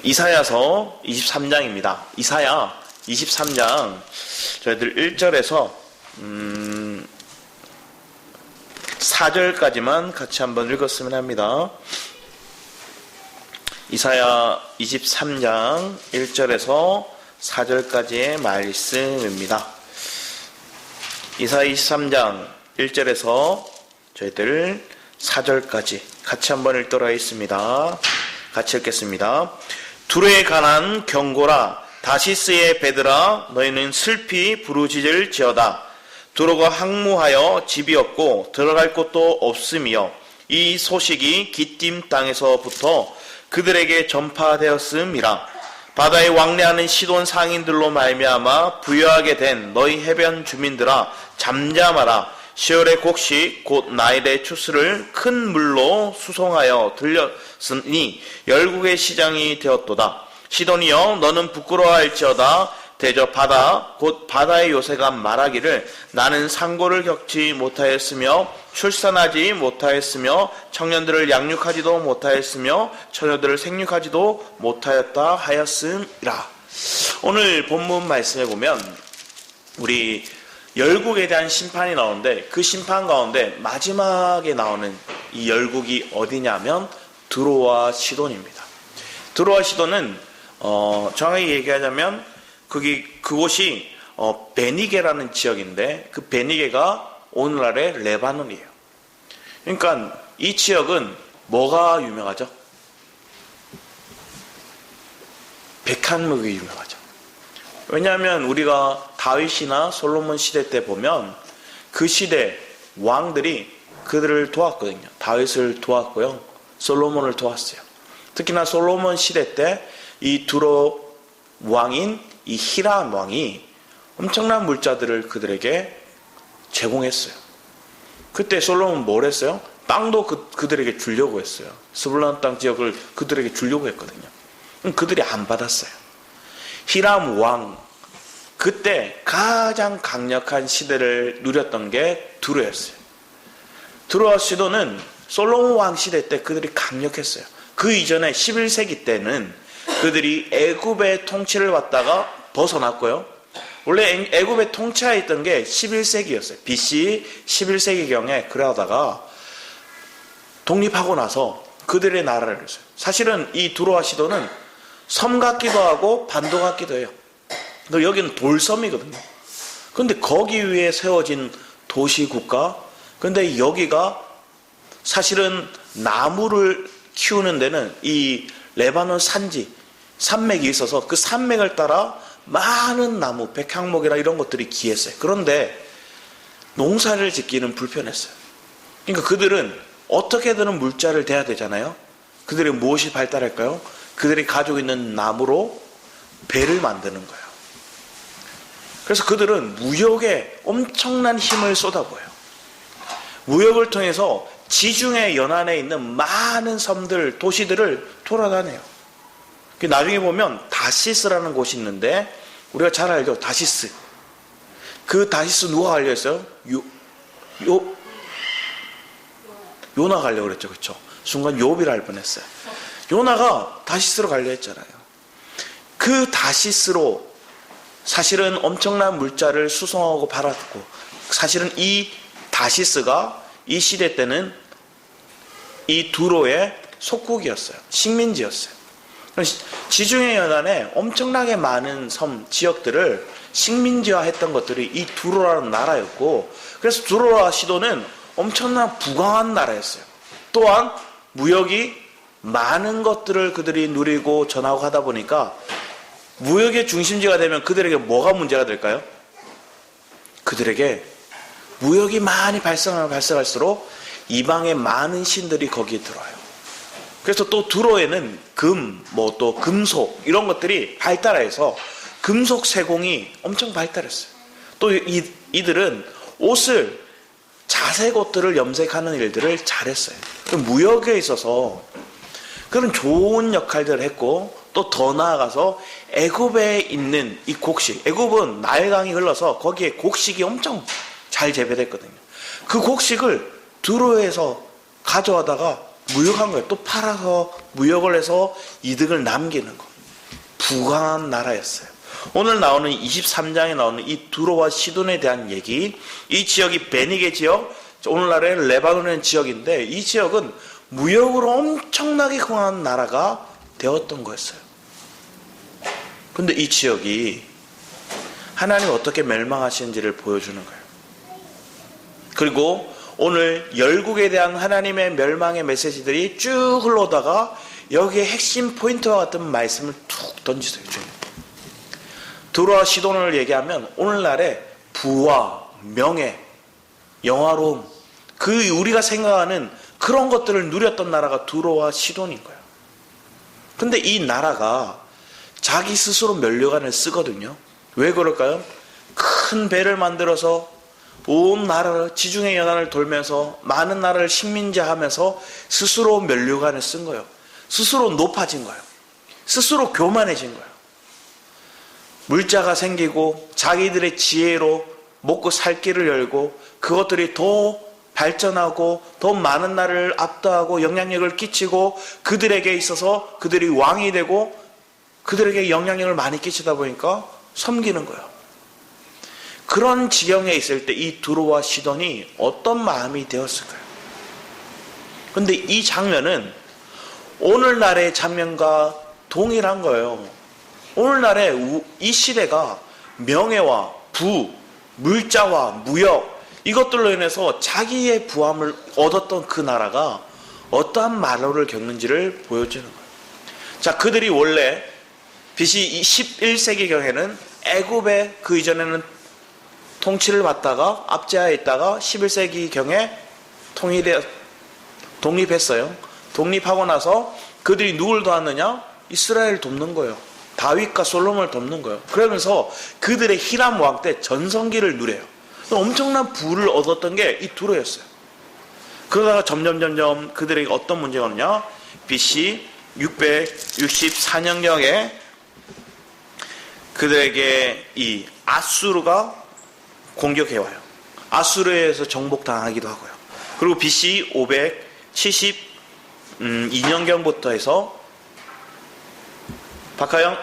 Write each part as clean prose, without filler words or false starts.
이사야서 23장입니다. 이사야 23장 저희들 1절에서 4절까지만 같이 한번 읽었으면 합니다. 이사야 23장 1절에서 4절까지의 말씀입니다. 이사야 23장 1절에서 저희들 4절까지 같이 한번 읽도록 하겠습니다. 같이 읽겠습니다. 두로에 관한 경고라. 다시스의 배들아, 너희는 슬피 부르짖을지어다. 두로가 항무하여 집이 없고 들어갈 곳도 없으며 이 소식이 기띔 땅에서부터 그들에게 전파되었음이라. 바다에 왕래하는 시돈 상인들로 말미암아 부유하게 된 너희 해변 주민들아, 잠잠하라. 시월의 곡식 곧 나일의 추수를 큰 물로 수송하여 들렸으니 열국의 시장이 되었도다. 시돈이여, 너는 부끄러워할지어다. 대저 바다 곧 바다의 요새가 말하기를 나는 상고를 겪지 못하였으며 출산하지 못하였으며 청년들을 양육하지도 못하였으며 처녀들을 생육하지도 못하였다 하였음이라. 오늘 본문 말씀에 보면 우리 열국에 대한 심판이 나오는데, 그 심판 가운데 마지막에 나오는 이 열국이 어디냐면 두로와 시돈입니다. 두로와 시돈은 정확히 얘기하자면 그곳이 베니게라는 지역인데, 그 베니게가 오늘날의 레바논이에요. 그러니까 이 지역은 뭐가 유명하죠? 백향목이 유명하죠. 왜냐하면 우리가 다윗이나 솔로몬 시대 때 보면 그 시대 왕들이 그들을 도왔거든요. 다윗을 도왔고요, 솔로몬을 도왔어요. 특히나 솔로몬 시대 때 이 두로 왕인 이 히람 왕이 엄청난 물자들을 그들에게 제공했어요. 그때 솔로몬은 뭘 했어요? 땅도 그들에게 주려고 했어요. 스불론 땅 지역을 그들에게 주려고 했거든요. 그들이 안 받았어요. 히람 왕, 그때 가장 강력한 시대를 누렸던 게 두로였어요. 두로와 시돈은 솔로몬 왕 시대 때 그들이 강력했어요. 그 이전에 11세기 때는 그들이 애굽의 통치를 받다가 벗어났고요. 원래 애굽의 통치하에 있던 게 11세기였어요. BC 11세기경에 그러다가 독립하고 나서 그들의 나라를 했어요. 사실은 이 두로와 시돈은 섬 같기도 하고 반도 같기도 해요. 여기는 돌섬이거든요. 그런데 거기 위에 세워진 도시국가, 근데 여기가 사실은 나무를 키우는 데는 이 레바논 산맥이 있어서 그 산맥을 따라 많은 나무, 백향목이나 이런 것들이 기했어요. 그런데 농사를 짓기는 불편했어요. 그러니까 그들은 어떻게든 물자를 대야 되잖아요. 그들이 무엇이 발달할까요? 그들이 가지고 있는 나무로 배를 만드는 거예요. 그래서 그들은 무역에 엄청난 힘을 쏟아부어요. 무역을 통해서 지중해 연안에 있는 많은 섬들, 도시들을 돌아다녀요. 나중에 보면 다시스라는 곳이 있는데, 우리가 잘 알죠? 다시스. 그 다시스 누가 알려했어요? 요나가 알려고 그랬죠. 그렇죠? 순간 요비를 할 뻔했어요. 요나가 다시스로 가려 했잖아요. 그 다시스로 사실은 엄청난 물자를 수송하고 팔았고, 사실은 이 다시스가 이 시대 때는 이 두로의 속국이었어요. 식민지였어요. 지중해 연안에 엄청나게 많은 섬, 지역들을 식민지화했던 것들이 이 두로라는 나라였고, 그래서 두로와 시돈은 엄청난 부강한 나라였어요. 또한 무역이 많은 것들을 그들이 누리고 전하고 하다 보니까 무역의 중심지가 되면 그들에게 뭐가 문제가 될까요? 그들에게 무역이 많이 발생할수록 이방의 많은 신들이 거기에 들어와요. 그래서 또 두로에는 또 금속 이런 것들이 발달해서 금속 세공이 엄청 발달했어요. 또 이들은 옷을, 자색 옷들을 염색하는 일들을 잘했어요. 무역에 있어서 그런 좋은 역할들을 했고, 또 더 나아가서 애굽에 있는 이 곡식, 애굽은 나일강이 흘러서 거기에 곡식이 엄청 잘 재배됐거든요. 그 곡식을 두로에서 가져와다가 무역한 거예요. 또 팔아서 무역을 해서 이득을 남기는 거. 부강한 나라였어요. 오늘 나오는 23장에 나오는 이 두로와 시돈에 대한 얘기, 이 지역이 베니게 지역, 오늘날의 레바논의 지역인데 이 지역은 무역으로 엄청나게 강한 나라가 되었던 거였어요. 근데 이 지역이 하나님이 어떻게 멸망하시는지를 보여주는 거예요. 그리고 오늘 열국에 대한 하나님의 멸망의 메시지들이 쭉 흘러오다가 여기에 핵심 포인트와 같은 말씀을 툭 던지세요. 두로와 시돈을 얘기하면 오늘날의 부와 명예, 영화로움, 그 우리가 생각하는 그런 것들을 누렸던 나라가 두로와 시돈인 거예요. 근데 이 나라가 자기 스스로 면류관을 쓰거든요. 왜 그럴까요? 큰 배를 만들어서 온 나라를 지중해 연안을 돌면서 많은 나라를 식민지하면서 스스로 면류관을 쓴 거예요. 스스로 높아진 거예요. 스스로 교만해진 거예요. 물자가 생기고 자기들의 지혜로 먹고 살 길을 열고 그것들이 더 발전하고 더 많은 나라를 압도하고 영향력을 끼치고 그들에게 있어서 그들이 왕이 되고 그들에게 영향력을 많이 끼치다 보니까 섬기는 거예요. 그런 지경에 있을 때 이 두로와 시돈이 어떤 마음이 되었을까요? 근데 이 장면은 오늘날의 장면과 동일한 거예요. 오늘날의 이 시대가 명예와 부, 물자와 무역 이것들로 인해서 자기의 부함을 얻었던 그 나라가 어떠한 말로를 겪는지를 보여주는 거예요. 자, 그들이 원래 BC 11세기경에는 애굽에 그 이전에는 통치를 받다가 압제하에 있다가 11세기경에 독립했어요. 독립하고 나서 그들이 누굴 도왔느냐? 이스라엘을 돕는 거예요. 다윗과 솔로몬을 돕는 거예요. 그러면서 그들의 히람 왕 때 전성기를 누려요. 엄청난 부를 얻었던 게 이 두로였어요. 그러다가 점점 그들에게 어떤 문제가 오느냐? BC 664년경에 그들에게 이 아수르가 공격해와요. 아수르에 의해서 정복당하기도 하고요. 그리고 BC 572년경부터 해서 박하영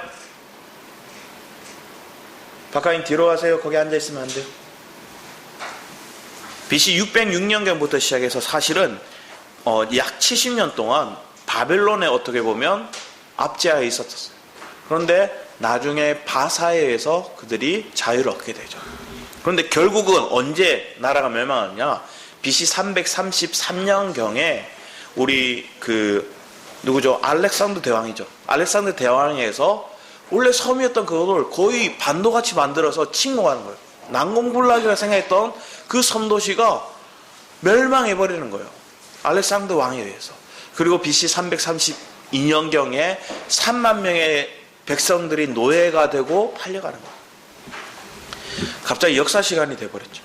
뒤로 가세요. 거기 앉아있으면 안 돼요. BC 606년경부터 시작해서 사실은 약 70년 동안 바벨론에 어떻게 보면 압제하에 있었어요. 그런데 나중에 바사에 의해서 그들이 자유를 얻게 되죠. 그런데 결국은 언제 나라가 멸망하느냐? BC 333년경에 우리 누구죠? 알렉산더 대왕이죠. 알렉산더 대왕에 의해서 원래 섬이었던 그것을 거의 반도같이 만들어서 침공하는 거예요. 난공불락이라 생각했던 그 섬도시가 멸망해버리는 거예요. 알렉산더 왕에 의해서. 그리고 BC 332년경에 3만 명의 백성들이 노예가 되고 팔려가는 거예요. 갑자기 역사 시간이 돼버렸죠.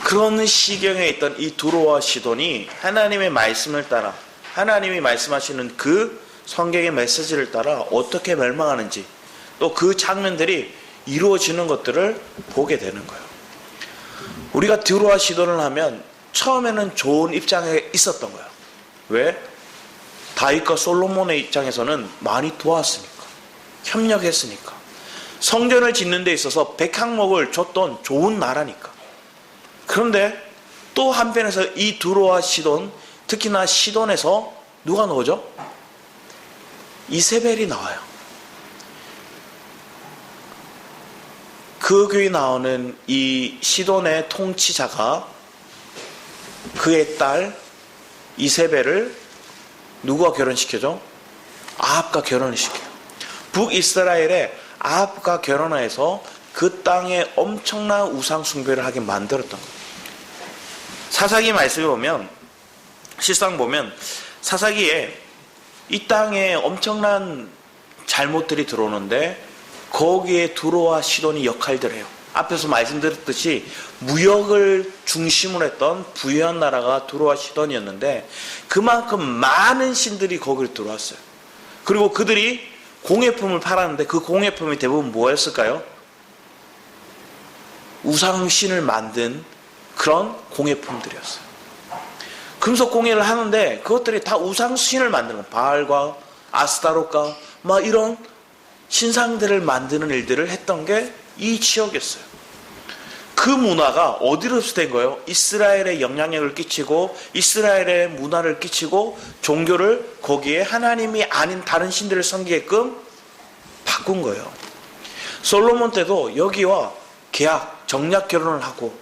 그런 시경에 있던 이 두로와 시돈이 하나님의 말씀을 따라 하나님이 말씀하시는 그 성경의 메시지를 따라 어떻게 멸망하는지 또 그 장면들이 이루어지는 것들을 보게 되는 거예요. 우리가 두로와 시돈을 하면 처음에는 좋은 입장에 있었던 거예요. 왜? 다윗과 솔로몬의 입장에서는 많이 도왔으니까, 협력했으니까, 성전을 짓는 데 있어서 백항목을 줬던 좋은 나라니까. 그런데 또 한편에서 이 두로와 시돈, 특히나 시돈에서 누가 나오죠? 이세벨이 나와요. 그 교회 나오는 이 시돈의 통치자가 그의 딸 이세벨을 누구와 결혼시켜줘? 아합과 결혼을 시켜요. 북이스라엘에 아합과 결혼해서 그 땅에 엄청난 우상 숭배를 하게 만들었던 거예요. 사사기 말씀을 보면, 실상 보면 사사기에 이 땅에 엄청난 잘못들이 들어오는데 거기에 두로와 시돈이 역할들을 해요. 앞에서 말씀드렸듯이 무역을 중심으로 했던 부유한 나라가 두로와 시돈이었는데 그만큼 많은 신들이 거기를 들어왔어요. 그리고 그들이 공예품을 팔았는데 그 공예품이 대부분 뭐였을까요? 우상신을 만든 그런 공예품들이었어요. 금속 공예를 하는데 그것들이 다 우상신을 만드는 거예요. 바알과 아스타로가 막 이런 신상들을 만드는 일들을 했던 게 이 지역이었어요. 그 문화가 어디로 흡수된 거예요? 이스라엘에 영향력을 끼치고 이스라엘의 문화를 끼치고 종교를 거기에 하나님이 아닌 다른 신들을 섬기게끔 바꾼 거예요. 솔로몬 때도 여기와 정략 결혼을 하고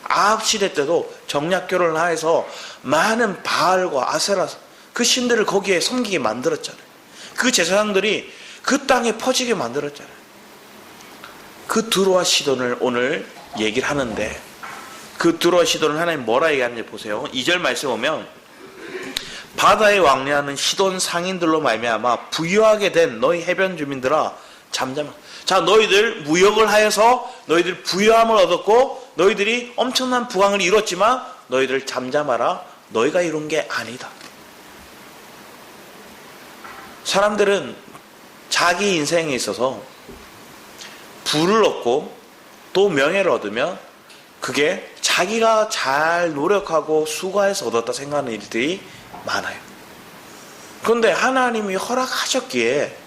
아합 시대 때도 정략 결혼을 해서 많은 바알과 아세라 그 신들을 거기에 섬기게 만들었잖아요. 그 제사장들이 그 땅에 퍼지게 만들었잖아요. 그 두로와 시돈을 오늘 얘기를 하는데 그 두로와 시돈을 하나님 뭐라 얘기하는지 보세요. 2절 말씀 보면 바다에 왕래하는 시돈 상인들로 말미암아 부유하게 된 너희 해변 주민들아 잠잠하. 자, 너희들 무역을 하여서 너희들 부유함을 얻었고 너희들이 엄청난 부강을 이뤘지만 너희들 잠잠하라. 너희가 이룬 게 아니다. 사람들은 자기 인생에 있어서 부를 얻고 또 명예를 얻으면 그게 자기가 잘 노력하고 수고해서 얻었다 생각하는 일들이 많아요. 그런데 하나님이 허락하셨기에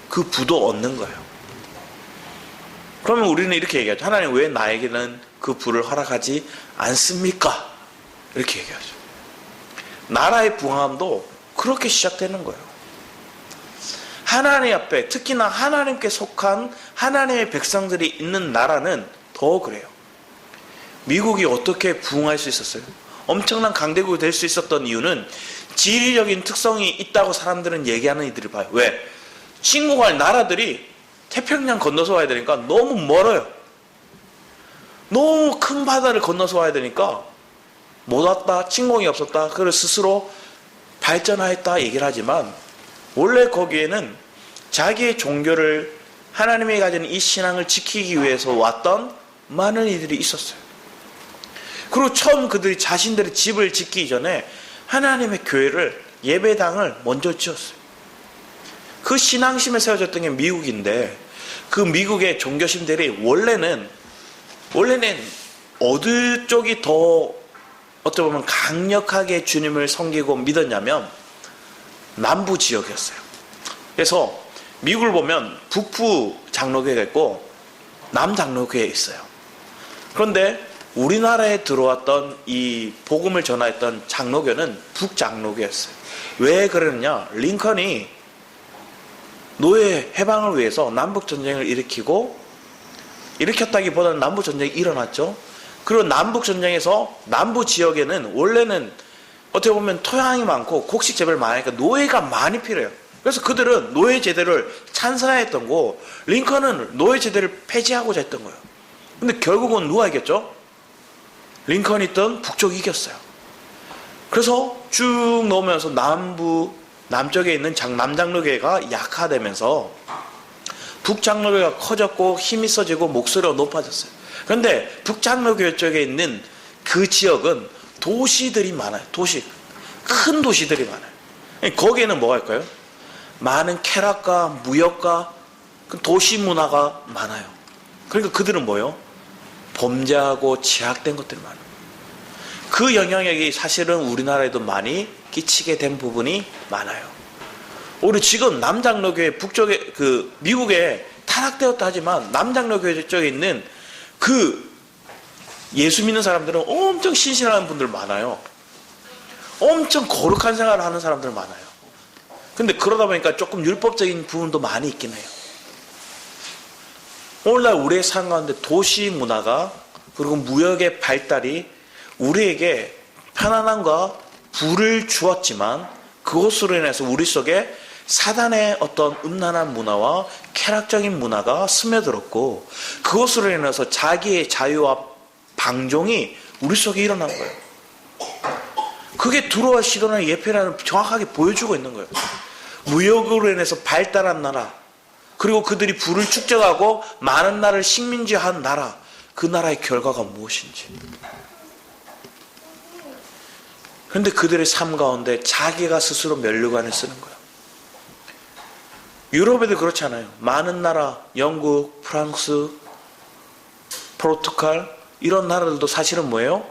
그 부도 얻는 거예요. 그러면 우리는 이렇게 얘기하죠. 하나님 왜 나에게는 그 부를 허락하지 않습니까? 이렇게 얘기하죠. 나라의 부강함도 그렇게 시작되는 거예요. 하나님 앞에 특히나 하나님께 속한 하나님의 백성들이 있는 나라는 더 그래요. 미국이 어떻게 부흥할 수 있었어요? 엄청난 강대국이 될 수 있었던 이유는 지리적인 특성이 있다고 사람들은 얘기하는 이들이 봐요. 왜? 침공할 나라들이 태평양 건너서 와야 되니까 너무 멀어요. 너무 큰 바다를 건너서 와야 되니까 못 왔다, 침공이 없었다, 그걸 스스로 발전하였다 얘기를 하지만 원래 거기에는 자기의 종교를 하나님이 가진 이 신앙을 지키기 위해서 왔던 많은 이들이 있었어요. 그리고 처음 그들이 자신들의 집을 짓기 전에 하나님의 교회를 예배당을 먼저 지었어요. 그 신앙심에 세워졌던 게 미국인데 그 미국의 종교심들이 원래는 어느 쪽이 더 어떻게 보면 강력하게 주님을 섬기고 믿었냐면 남부 지역이었어요. 그래서 미국을 보면 북부 장로교회가 있고 남 장로교회가 있어요. 그런데 우리나라에 들어왔던 이 복음을 전하였던 장로교는 북장로교였어요. 왜 그러느냐? 링컨이 노예 해방을 위해서 남북전쟁을 일으켰다기보다는 남북전쟁이 일어났죠. 그리고 남북전쟁에서 남부 지역에는 원래는 어떻게 보면 토양이 많고 곡식 재배를 많이 하니까 노예가 많이 필요해요. 그래서 그들은 노예 제도를 찬성했던 거고 링컨은 노예 제도를 폐지하고자 했던 거예요. 근데 결국은 누가 이겼죠? 링컨이 있던 북쪽이 이겼어요. 그래서 쭉 넘으면서 남쪽에 있는 남장로교회가 약화되면서 북장로교회가 커졌고 힘이 있어지고 목소리가 높아졌어요. 그런데 북장로교회 쪽에 있는 그 지역은 도시들이 많아요. 큰 도시들이 많아요. 거기에는 뭐가 있을까요? 많은 쾌락과 무역과 도시 문화가 많아요. 그러니까 그들은 뭐예요? 범죄하고 제약된 것들이 많아요. 그 영향력이 사실은 우리나라에도 많이 끼치게 된 부분이 많아요. 우리 지금 남장로교회 북쪽에 미국에 타락되었다 하지만 남장로교회 쪽에 있는 그 예수 믿는 사람들은 엄청 신실한 분들 많아요. 엄청 거룩한 생활을 하는 사람들 많아요. 근데 그러다 보니까 조금 율법적인 부분도 많이 있긴 해요. 오늘날 우리의 삶 가운데 도시 문화가 그리고 무역의 발달이 우리에게 편안함과 부를 주었지만 그것으로 인해서 우리 속에 사단의 어떤 음란한 문화와 쾌락적인 문화가 스며들었고 그것으로 인해서 자기의 자유와 방종이 우리 속에 일어난 거예요. 그게 두로와 시돈의 예표라는 정확하게 보여주고 있는 거예요. 무역으로 인해서 발달한 나라, 그리고 그들이 부를 축적하고 많은 나라를 식민지한 나라, 그 나라의 결과가 무엇인지. 그런데 그들의 삶 가운데 자기가 스스로 면류관을 쓰는 거예요. 유럽에도 그렇잖아요. 많은 나라, 영국, 프랑스, 포르투갈 이런 나라들도 사실은 뭐예요?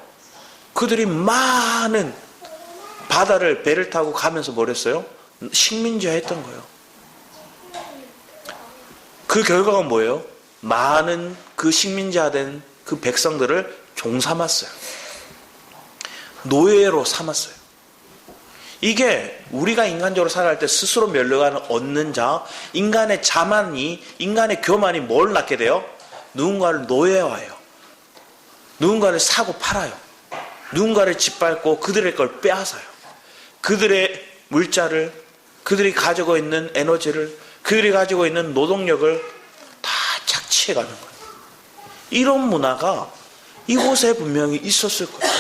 그들이 많은 바다를 배를 타고 가면서 뭘 했어요? 식민지화 했던 거예요. 그 결과가 뭐예요? 많은 그 식민지화된 그 백성들을 종삼았어요. 노예로 삼았어요. 이게 우리가 인간적으로 살아갈 때 스스로 멸망을 얻는 자, 인간의 자만이, 인간의 교만이 뭘 낳게 돼요? 누군가를 노예화해요. 누군가를 사고 팔아요. 누군가를 짓밟고 그들의 걸 빼앗아요. 그들의 물자를, 그들이 가지고 있는 에너지를, 그들이 가지고 있는 노동력을 다 착취해가는 거예요. 이런 문화가 이곳에 분명히 있었을 거예요.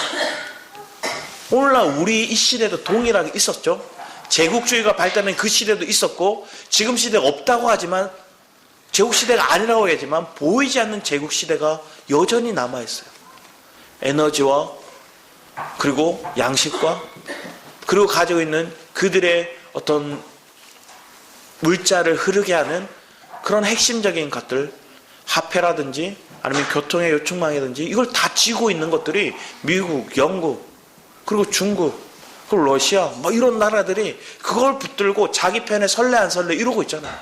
오늘날 우리 이 시대도 동일하게 있었죠. 제국주의가 발달한 그 시대도 있었고, 지금 시대가 없다고 하지만, 제국시대가 아니라고 하지만 보이지 않는 제국시대가 여전히 남아있어요. 에너지와 그리고 양식과 그리고 가지고 있는 그들의 어떤 물자를 흐르게 하는 그런 핵심적인 것들, 화폐라든지 아니면 교통의 요충망이든지 이걸 다 쥐고 있는 것들이 미국, 영국, 그리고 중국, 그리고 러시아 뭐 이런 나라들이 그걸 붙들고 자기 편에 설레 안 설레 이러고 있잖아요.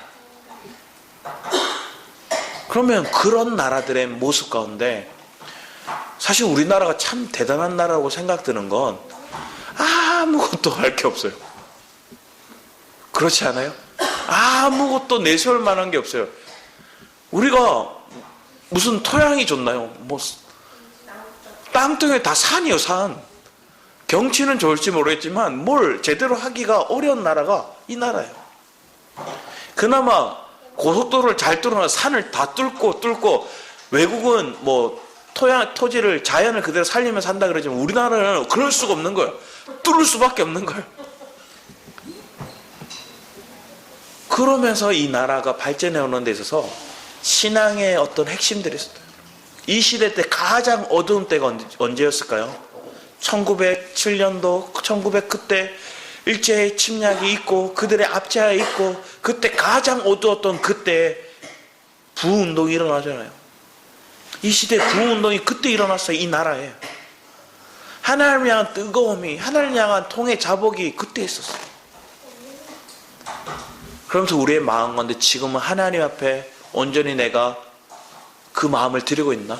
그러면 그런 나라들의 모습 가운데 사실 우리나라가 참 대단한 나라라고 생각드는 건 아무것도 할 게 없어요. 그렇지 않아요? 아무것도 내세울 만한 게 없어요. 우리가 무슨 토양이 좋나요? 뭐 땅덩이에 다 산이요, 산. 경치는 좋을지 모르겠지만 뭘 제대로 하기가 어려운 나라가 이 나라예요. 그나마 고속도로를 잘 뚫어놔 산을 다 뚫고 외국은 뭐 토지를 자연을 그대로 살리면서 산다 그러지만 우리나라는 그럴 수가 없는 거예요. 뚫을 수밖에 없는 거예요. 그러면서 이 나라가 발전해 오는 데 있어서 신앙의 어떤 핵심들이 있었어요. 이 시대 때 가장 어두운 때가 언제였을까요? 1907년도, 1900 그때 일제의 침략이 있고 그들의 압제가 있고 그때 가장 어두웠던 그때 부운동이 일어나잖아요. 이 시대 부운동이 그때 일어났어요. 이 나라에. 하나님을 향한 뜨거움이, 하나님을 향한 통의 자복이 그때 있었어요. 그러면서 우리의 마음 가운데 지금은 하나님 앞에 온전히 내가 그 마음을 드리고 있나?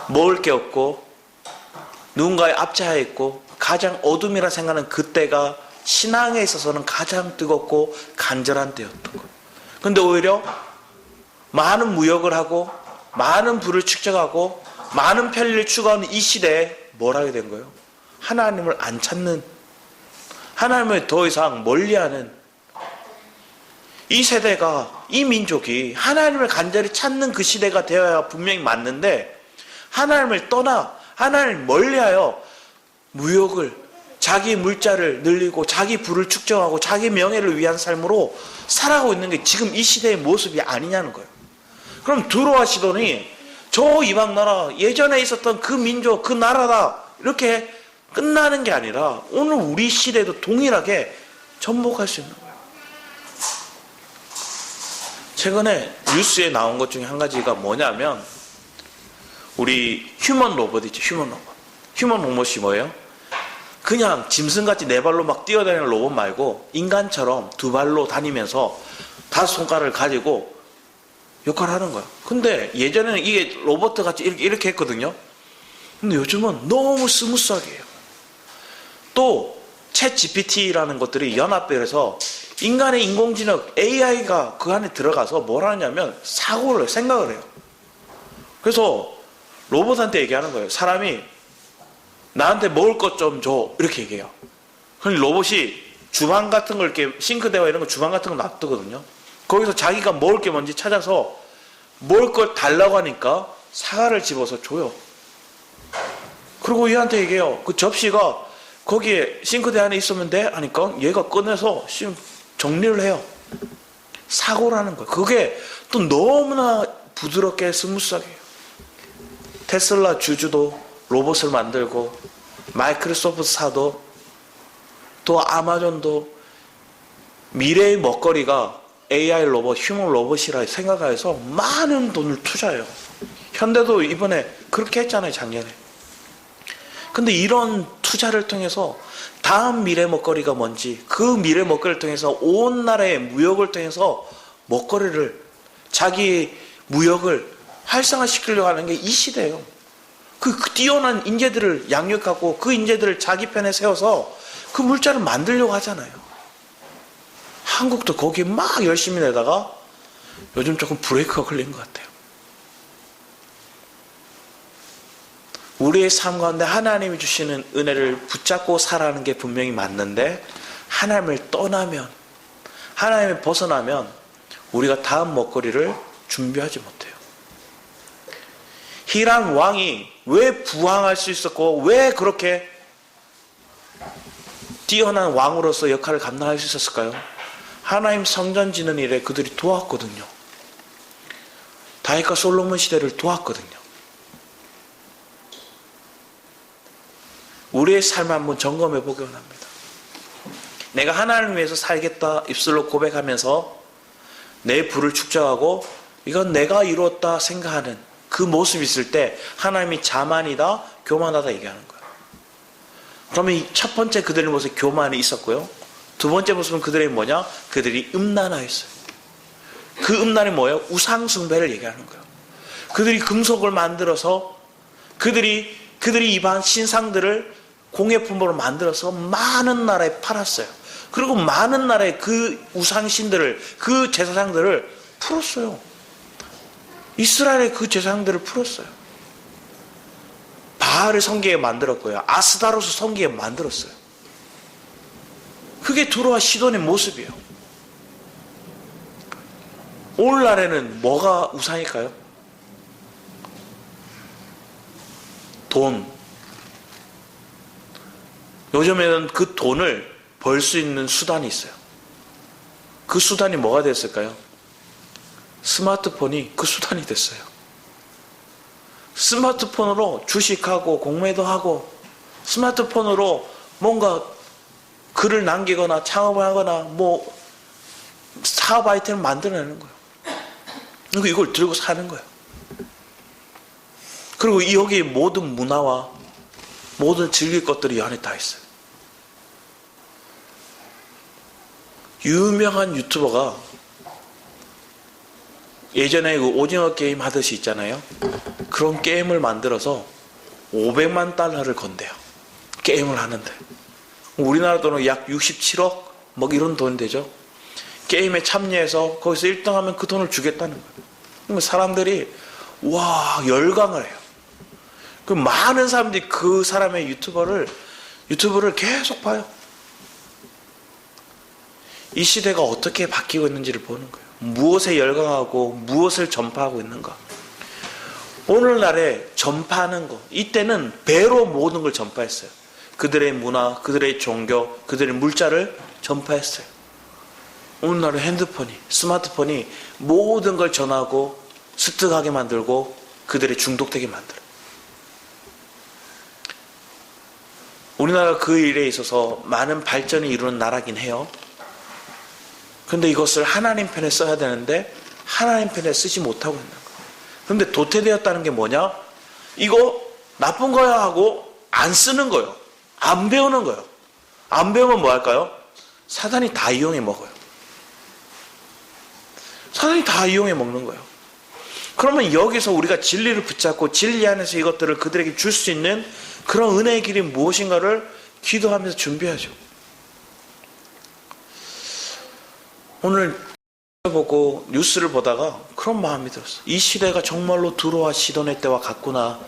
먹을 게 없고 누군가의 압제하에 있고 가장 어둠이라 생각하는 그때가 신앙에 있어서는 가장 뜨겁고 간절한 때였던 거예요. 근데 오히려 많은 무역을 하고 많은 부를 축적하고 많은 편리를 추구하는 이 시대에 뭘 하게 된 거예요? 하나님을 안 찾는, 하나님을 더 이상 멀리하는 이 세대가, 이 민족이 하나님을 간절히 찾는 그 시대가 되어야 분명히 맞는데 하나님을 떠나 하나님을 멀리하여 무역을, 자기 물자를 늘리고 자기 부를 축적하고 자기 명예를 위한 삶으로 살아가고 있는 게 지금 이 시대의 모습이 아니냐는 거예요. 그럼 들어와시더니 저 이방 나라, 예전에 있었던 그 민족, 그 나라다 이렇게 끝나는 게 아니라 오늘 우리 시대도 동일하게 접목할 수 있는 거예요. 최근에 뉴스에 나온 것 중에 한 가지가 뭐냐면 우리 휴먼 로봇 있죠. 휴먼 로봇. 휴먼 로봇이 뭐예요? 그냥 짐승같이 네 발로 막 뛰어다니는 로봇 말고 인간처럼 두 발로 다니면서 다섯 손가락을 가지고 역할을 하는 거예요. 근데 예전에는 이게 로봇 같이 이렇게 했거든요. 근데 요즘은 너무 스무스하게 해요. 또 챗 GPT라는 것들이 연합돼서 인간의 인공지능 AI가 그 안에 들어가서 뭘 하냐면 사고를 생각을 해요. 그래서 로봇한테 얘기하는 거예요. 사람이 나한테 먹을 것 좀 줘 이렇게 얘기해요. 그럼 로봇이 주방 같은 걸 이렇게 싱크대와 이런 거 주방 같은 거 놔두거든요. 거기서 자기가 먹을 게 뭔지 찾아서 먹을 걸 달라고 하니까 사과를 집어서 줘요. 그리고 얘한테 얘기해요. 그 접시가 거기에 싱크대 안에 있으면 돼? 하니까 얘가 꺼내서 정리를 해요. 사고를 하는 거예요. 그게 또 너무나 부드럽게 스무스하게 해요. 테슬라 주주도 로봇을 만들고 마이크로소프트사도 또 아마존도 미래의 먹거리가 AI 로봇, 휴먼 로봇이라 생각해서 많은 돈을 투자해요. 현대도 이번에 그렇게 했잖아요, 작년에. 근데 이런 투자를 통해서 다음 미래 먹거리가 뭔지, 그 미래 먹거리를 통해서 온 나라의 무역을 통해서 먹거리를, 자기 무역을 활성화시키려고 하는 게 이 시대예요. 그 뛰어난 인재들을 양육하고 그 인재들을 자기 편에 세워서 그 물자를 만들려고 하잖아요. 한국도 거기에 막 열심히 내다가 요즘 조금 브레이크가 걸린 것 같아요. 우리의 삶 가운데 하나님이 주시는 은혜를 붙잡고 살아가는 게 분명히 맞는데, 하나님을 떠나면, 하나님을 벗어나면 우리가 다음 먹거리를 준비하지 못해요. 히람 왕이 왜 부왕할 수 있었고 왜 그렇게 뛰어난 왕으로서 역할을 감당할 수 있었을까요? 하나님 성전 짓는 일에 그들이 도왔거든요. 다윗과 솔로몬 시대를 도왔거든요. 우리의 삶을 한번 점검해 보기 원합니다. 내가 하나님을 위해서 살겠다 입술로 고백하면서 내 부를 축적하고 이건 내가 이루었다 생각하는 그 모습이 있을 때 하나님이 자만이다, 교만하다 얘기하는 거예요. 그러면 첫 번째 그들의 모습에 교만이 있었고요. 두 번째 모습은 그들의 뭐냐? 그들이 음란하였어요. 그 음란이 뭐예요? 우상숭배를 얘기하는 거예요. 그들이 금속을 만들어서 그들이 이방 신상들을 공예품으로 만들어서 많은 나라에 팔았어요. 그리고 많은 나라에 그 우상신들을, 그 제사장들을 풀었어요. 이스라엘의 그 제사장들을 풀었어요. 바알을 섬기게 만들었고요. 아스다로스 섬기게 만들었어요. 그게 두로와 시돈의 모습이에요. 오늘날에는 뭐가 우상일까요? 돈. 요즘에는 그 돈을 벌 수 있는 수단이 있어요. 그 수단이 뭐가 됐을까요? 스마트폰이 그 수단이 됐어요. 스마트폰으로 주식하고 공매도 하고 스마트폰으로 뭔가 글을 남기거나 창업을 하거나 뭐 사업 아이템을 만들어내는 거예요. 그리고 이걸 들고 사는 거예요. 그리고 여기 모든 문화와 모든 즐길 것들이 이 안에 다 있어요. 유명한 유튜버가 예전에 그 오징어 게임 하듯이 있잖아요. 그런 게임을 만들어서 500만 달러를 건대요. 게임을 하는데. 우리나라 돈으로 약 67억? 뭐 이런 돈 되죠. 게임에 참여해서 거기서 1등하면 그 돈을 주겠다는 거예요. 그러면 사람들이 와 열광을 해요. 그 많은 사람들이 그 사람의 유튜브를 계속 봐요. 이 시대가 어떻게 바뀌고 있는지를 보는 거예요. 무엇에 열광하고 무엇을 전파하고 있는가. 오늘날에 전파하는 거, 이때는 배로 모든 걸 전파했어요. 그들의 문화, 그들의 종교, 그들의 물자를 전파했어요. 오늘날은 핸드폰이, 스마트폰이 모든 걸 전하고 습득하게 만들고 그들의 중독되게 만들어요. 우리나라가 그 일에 있어서 많은 발전이 이루는 나라긴 해요. 그런데 이것을 하나님 편에 써야 되는데 하나님 편에 쓰지 못하고 있는 거예요. 그런데 도태되었다는 게 뭐냐? 이거 나쁜 거야 하고 안 쓰는 거예요. 안 배우는 거예요. 안 배우면 뭐 할까요? 사단이 다 이용해 먹어요. 사단이 다 이용해 먹는 거예요. 그러면 여기서 우리가 진리를 붙잡고 진리 안에서 이것들을 그들에게 줄 수 있는 그런 은혜의 길이 무엇인가를 기도하면서 준비하죠. 오늘 보고 뉴스를 보다가 그런 마음이 들었어요. 이 시대가 정말로 두로와 시돈의 때와 같구나.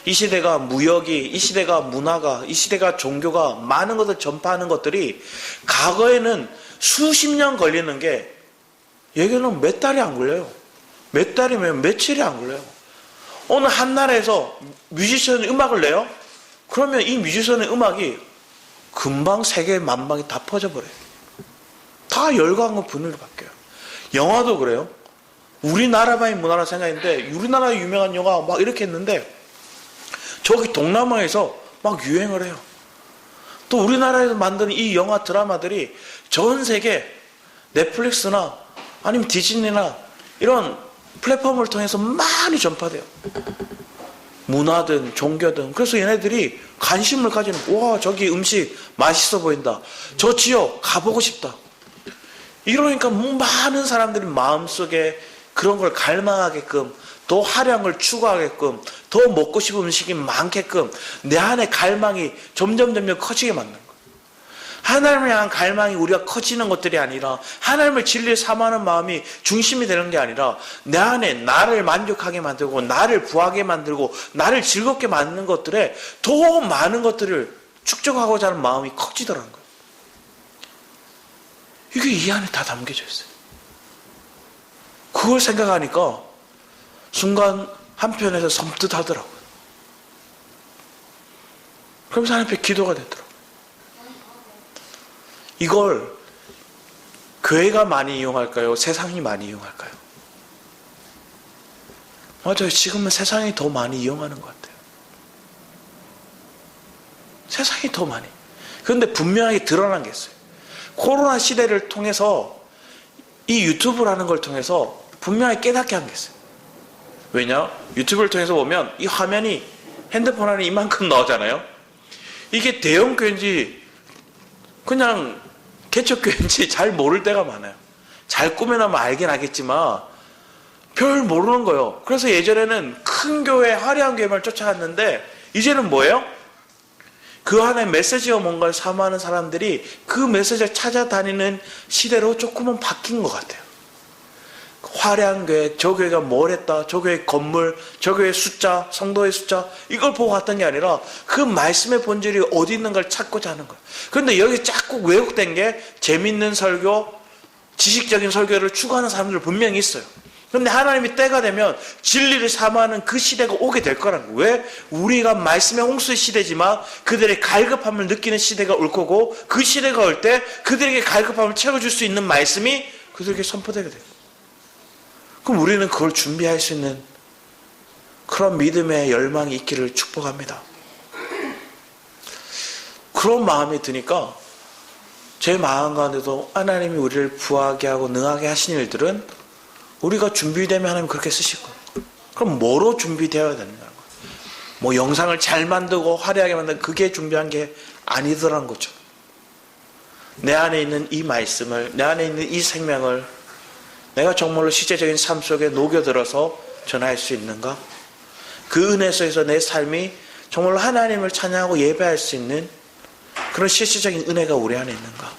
이 시대가 무역이, 이 시대가 문화가, 이 시대가 종교가 많은 것을 전파하는 것들이 과거에는 수십 년 걸리는 게 여기는 몇 달이 안 걸려요. 몇 달이면 며칠이 안 걸려요. 어느 한 나라에서 뮤지션이 음악을 내요? 그러면 이 뮤지션의 음악이 금방 세계 만방에 다 퍼져버려요. 다 열광과 분위기로 바뀌어요. 영화도 그래요. 우리나라만의 문화라 생각했는데 우리나라의 유명한 영화 막 이렇게 했는데 저기 동남아에서 막 유행을 해요. 또 우리나라에서 만든 이 영화 드라마들이 전 세계 넷플릭스나 아니면 디즈니나 이런 플랫폼을 통해서 많이 전파돼요. 문화든 종교든. 그래서 얘네들이 관심을 가지는, 와 저기 음식 맛있어 보인다. 저 지역 가보고 싶다. 이러니까 많은 사람들이 마음속에 그런 걸 갈망하게끔, 더 화려한 추구하게끔, 더 먹고 싶은 음식이 많게끔 내 안에 갈망이 점점 커지게 만드는 거예요. 하나님을 향한 갈망이 우리가 커지는 것들이 아니라, 하나님을 진리에 사모하는 마음이 중심이 되는 게 아니라, 내 안에 나를 만족하게 만들고, 나를 부하게 만들고, 나를 즐겁게 만드는 것들에 더 많은 것들을 축적하고자 하는 마음이 커지더라는 거예요. 이게 이 안에 다 담겨져 있어요. 그걸 생각하니까 순간 한편에서 섬뜩하더라고요. 그러면서 하나님 앞에 기도가 되더라고요. 이걸 교회가 많이 이용할까요? 세상이 많이 이용할까요? 맞아요. 지금은 세상이 더 많이 이용하는 것 같아요. 세상이 더 많이. 그런데 분명하게 드러난 게 있어요. 코로나 시대를 통해서, 이 유튜브라는 걸 통해서 분명히 깨닫게 한 게 있어요. 왜냐? 유튜브를 통해서 보면 이 화면이 핸드폰 안에 이만큼 나오잖아요. 이게 대형 교회인지 그냥 개척교회인지 잘 모를 때가 많아요. 잘 꾸며놓으면 알긴 하겠지만 별 모르는 거예요. 그래서 예전에는 큰 교회, 화려한 교회만 쫓아갔는데 이제는 뭐예요? 그 안에 메시지가 뭔가를 사모하는 사람들이 그 메시지를 찾아다니는 시대로 조금은 바뀐 것 같아요. 화려한 교회, 저 교회가 뭘 했다, 저 교회 건물, 저 교회 숫자, 성도의 숫자, 이걸 보고 갔던 게 아니라 그 말씀의 본질이 어디 있는가를 찾고자 하는 거예요. 그런데 여기 자꾸 왜곡된 게 재밌는 설교, 지식적인 설교를 추구하는 사람들 분명히 있어요. 그런데 하나님이 때가 되면 진리를 사모하는 그 시대가 오게 될 거라는 거예요. 왜? 우리가 말씀의 홍수의 시대지만 그들의 갈급함을 느끼는 시대가 올 거고, 그 시대가 올 때 그들에게 갈급함을 채워줄 수 있는 말씀이 그들에게 선포되게 돼요. 그럼 우리는 그걸 준비할 수 있는 그런 믿음의 열망이 있기를 축복합니다. 그런 마음이 드니까 제 마음 가운데도 하나님이 우리를 부하게 하고 능하게 하신 일들은 우리가 준비되면 하나님 그렇게 쓰실 거예요. 그럼 뭐로 준비되어야 되는 거예요? 뭐 영상을 잘 만들고 화려하게 만든 그게 준비한 게 아니더란 거죠. 내 안에 있는 이 말씀을, 내 안에 있는 이 생명을 내가 정말로 실제적인 삶 속에 녹여들어서 전할 수 있는가? 그 은혜 속에서 내 삶이 정말로 하나님을 찬양하고 예배할 수 있는 그런 실질적인 은혜가 우리 안에 있는가?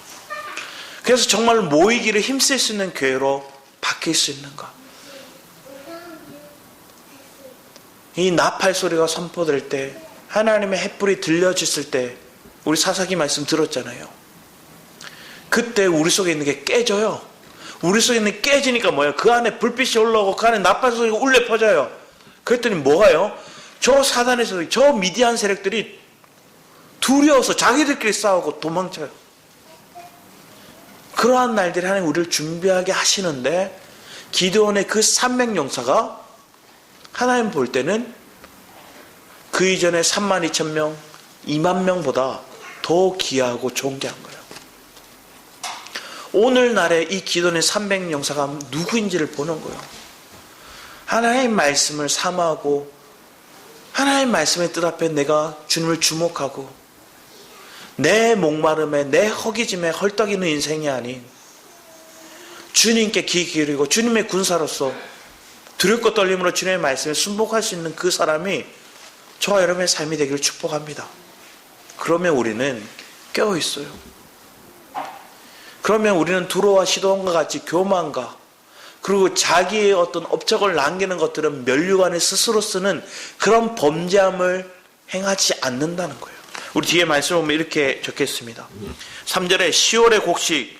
그래서 정말 모이기를 힘쓸 수 있는 교회로 바뀔 수 있는가? 이 나팔 소리가 선포될 때, 하나님의 햇불이 들려졌을 때, 우리 사사기 말씀 들었잖아요. 그때 우리 속에 있는 게 깨져요. 우리 속에 있는 게 깨지니까 뭐예요? 그 안에 불빛이 올라오고 그 안에 나팔 소리가 울려 퍼져요. 그랬더니 뭐가요? 저 사단에서, 저 미디안 세력들이 두려워서 자기들끼리 싸우고 도망쳐요. 그러한 날들이 하나님 우리를 준비하게 하시는데, 기드온의 그 300용사가 하나님 볼 때는 그 이전에 32,000명, 20,000명보다 더 귀하고 존귀한 거예요. 오늘날의 이 기도의 300용사가 누구인지를 보는 거예요. 하나님의 말씀을 사모하고 하나님의 말씀의 뜻 앞에 내가 주님을 주목하고 내 목마름에 내 허기짐에 헐떡이는 인생이 아닌 주님께 귀 기울이고 주님의 군사로서 두렵고 떨림으로 주님의 말씀에 순복할 수 있는 그 사람이 저와 여러분의 삶이 되기를 축복합니다. 그러면 우리는 깨어있어요. 그러면 우리는 두로와 시돈과 같이 교만과 그리고 자기의 어떤 업적을 남기는 것들은 면류관을 스스로 쓰는 그런 범죄함을 행하지 않는다는 거예요. 우리 뒤에 말씀을 보면 이렇게 적혔습니다. 3절에 시올의 곡식,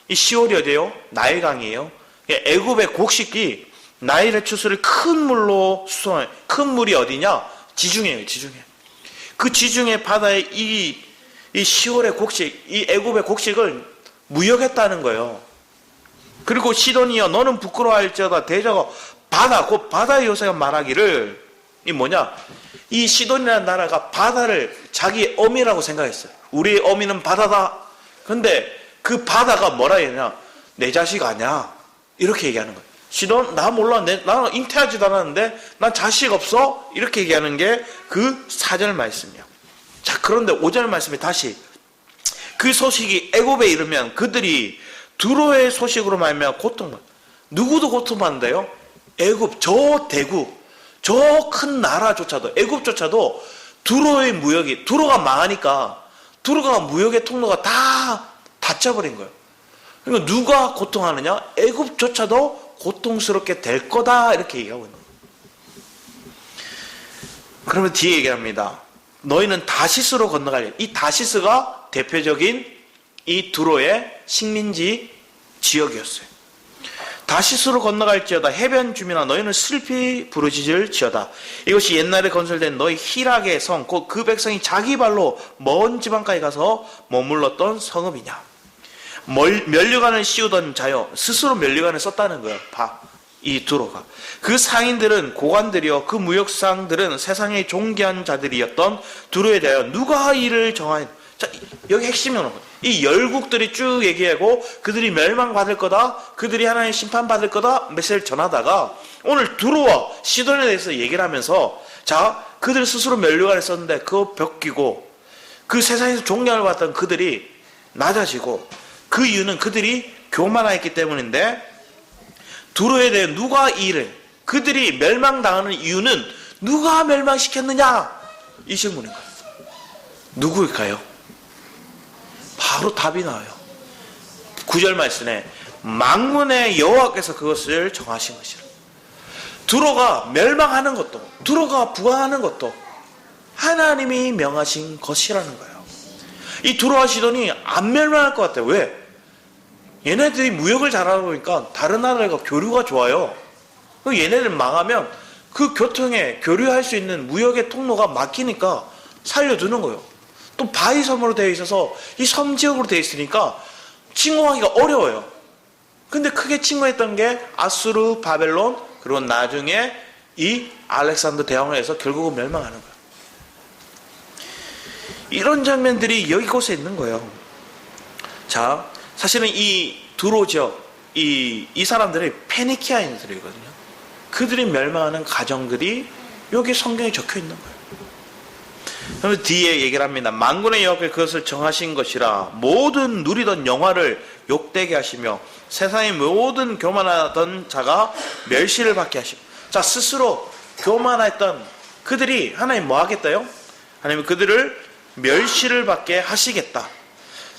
이 시올이 어디예요? 나일강이에요. 애굽의 곡식이 나일의 추수를 큰 물로 수송해요. 큰 물이 어디냐? 지중해예요. 지중해. 그 지중해 바다에 이 시올의 곡식, 이 애굽의 곡식을 무역했다는 거예요. 그리고 시돈이여 너는 부끄러워할지어다 대저가 바다, 곧 바다의 요새가 말하기를, 이 뭐냐? 이 시돈이라는 나라가 바다를 자기의 어미라고 생각했어요. 우리의 어미는 바다다. 근데 그 바다가 뭐라 했냐? 내 자식 아니야. 이렇게 얘기하는 거예요. 시돈 나 몰라. 나는 잉태하지도 않았는데 난 자식 없어. 이렇게 얘기하는 게 그 4절 말씀이에요. 자, 그런데 5절 말씀에 다시 그 소식이 애굽에 이르면 그들이 두로의 소식으로 말미암아 고통만. 누구도 고통받는데요. 애굽 저 대국 저 큰 나라조차도 애굽조차도 두로의 무역이 두로가 망하니까 두로가 무역의 통로가 다 닫혀버린 거예요. 그러니까 누가 고통하느냐? 애굽조차도 고통스럽게 될 거다 이렇게 얘기하고 있는 거예요. 그러면 뒤에 얘기합니다. 너희는 다시스로 건너가려. 이 다시스가 대표적인 이 두로의 식민지 지역이었어요. 다시스로 건너갈지어다 해변 주민아 너희는 슬피 부르짖을지어다. 이것이 옛날에 건설된 너희 히락의 성 곧 그 백성이 자기 발로 먼 지방까지 가서 머물렀던 성읍이냐. 면류관을 씌우던 자여. 스스로 면류관을 썼다는 거예요. 이 두로가. 그 상인들은 고관들이요 그 무역상들은 세상의 존귀한 자들이었던 두로에 대하여 누가 이를 정하였. 자, 여기 핵심이 오는 거예요. 이 열국들이 쭉 얘기하고 그들이 멸망받을 거다, 그들이 하나님의 심판받을 거다 메시지를 전하다가 오늘 두로와 시돈에 대해서 얘기를 하면서 자, 그들 스스로 면류관을 썼는데 그거 벗기고 그 세상에서 존경을 받던 그들이 낮아지고 그 이유는 그들이 교만하였기 때문인데 두로에 대해 누가 이 일을 그들이 멸망당하는 이유는 누가 멸망시켰느냐 이 질문인 거예요. 누구일까요? 바로 답이 나와요. 9절 말씀에 만군의 여호와께서 그것을 정하신 것이라. 두로가 멸망하는 것도 두로가 부강하는 것도 하나님이 명하신 것이라는 거예요. 이 두로와 시돈이 안 멸망할 것 같아요. 왜? 얘네들이 무역을 잘하다 보니까 다른 나라들과 교류가 좋아요. 얘네들 망하면 그 교통에 교류할 수 있는 무역의 통로가 막히니까 살려두는 거예요. 또 바위 섬으로 되어 있어서 이 섬 지역으로 되어 있으니까 침공하기가 어려워요. 근데 크게 침공했던 게 아수르, 바벨론, 그리고 나중에 이 알렉산더 대왕을 해서 결국은 멸망하는 거예요. 이런 장면들이 여기 곳에 있는 거예요. 자, 사실은 이 두로 지역, 이 사람들이 페니키아인들이거든요. 그들이 멸망하는 가정들이 여기 성경에 적혀 있는 거예요. 그러면 뒤에 얘기를 합니다. 만군의 여호와께서 그것을 정하신 것이라. 모든 누리던 영화를 욕되게 하시며 세상의 모든 교만하던 자가 멸시를 받게 하시고. 자, 스스로 교만했던 그들이 하나님 뭐 하겠다요? 하나님 그들을 멸시를 받게 하시겠다.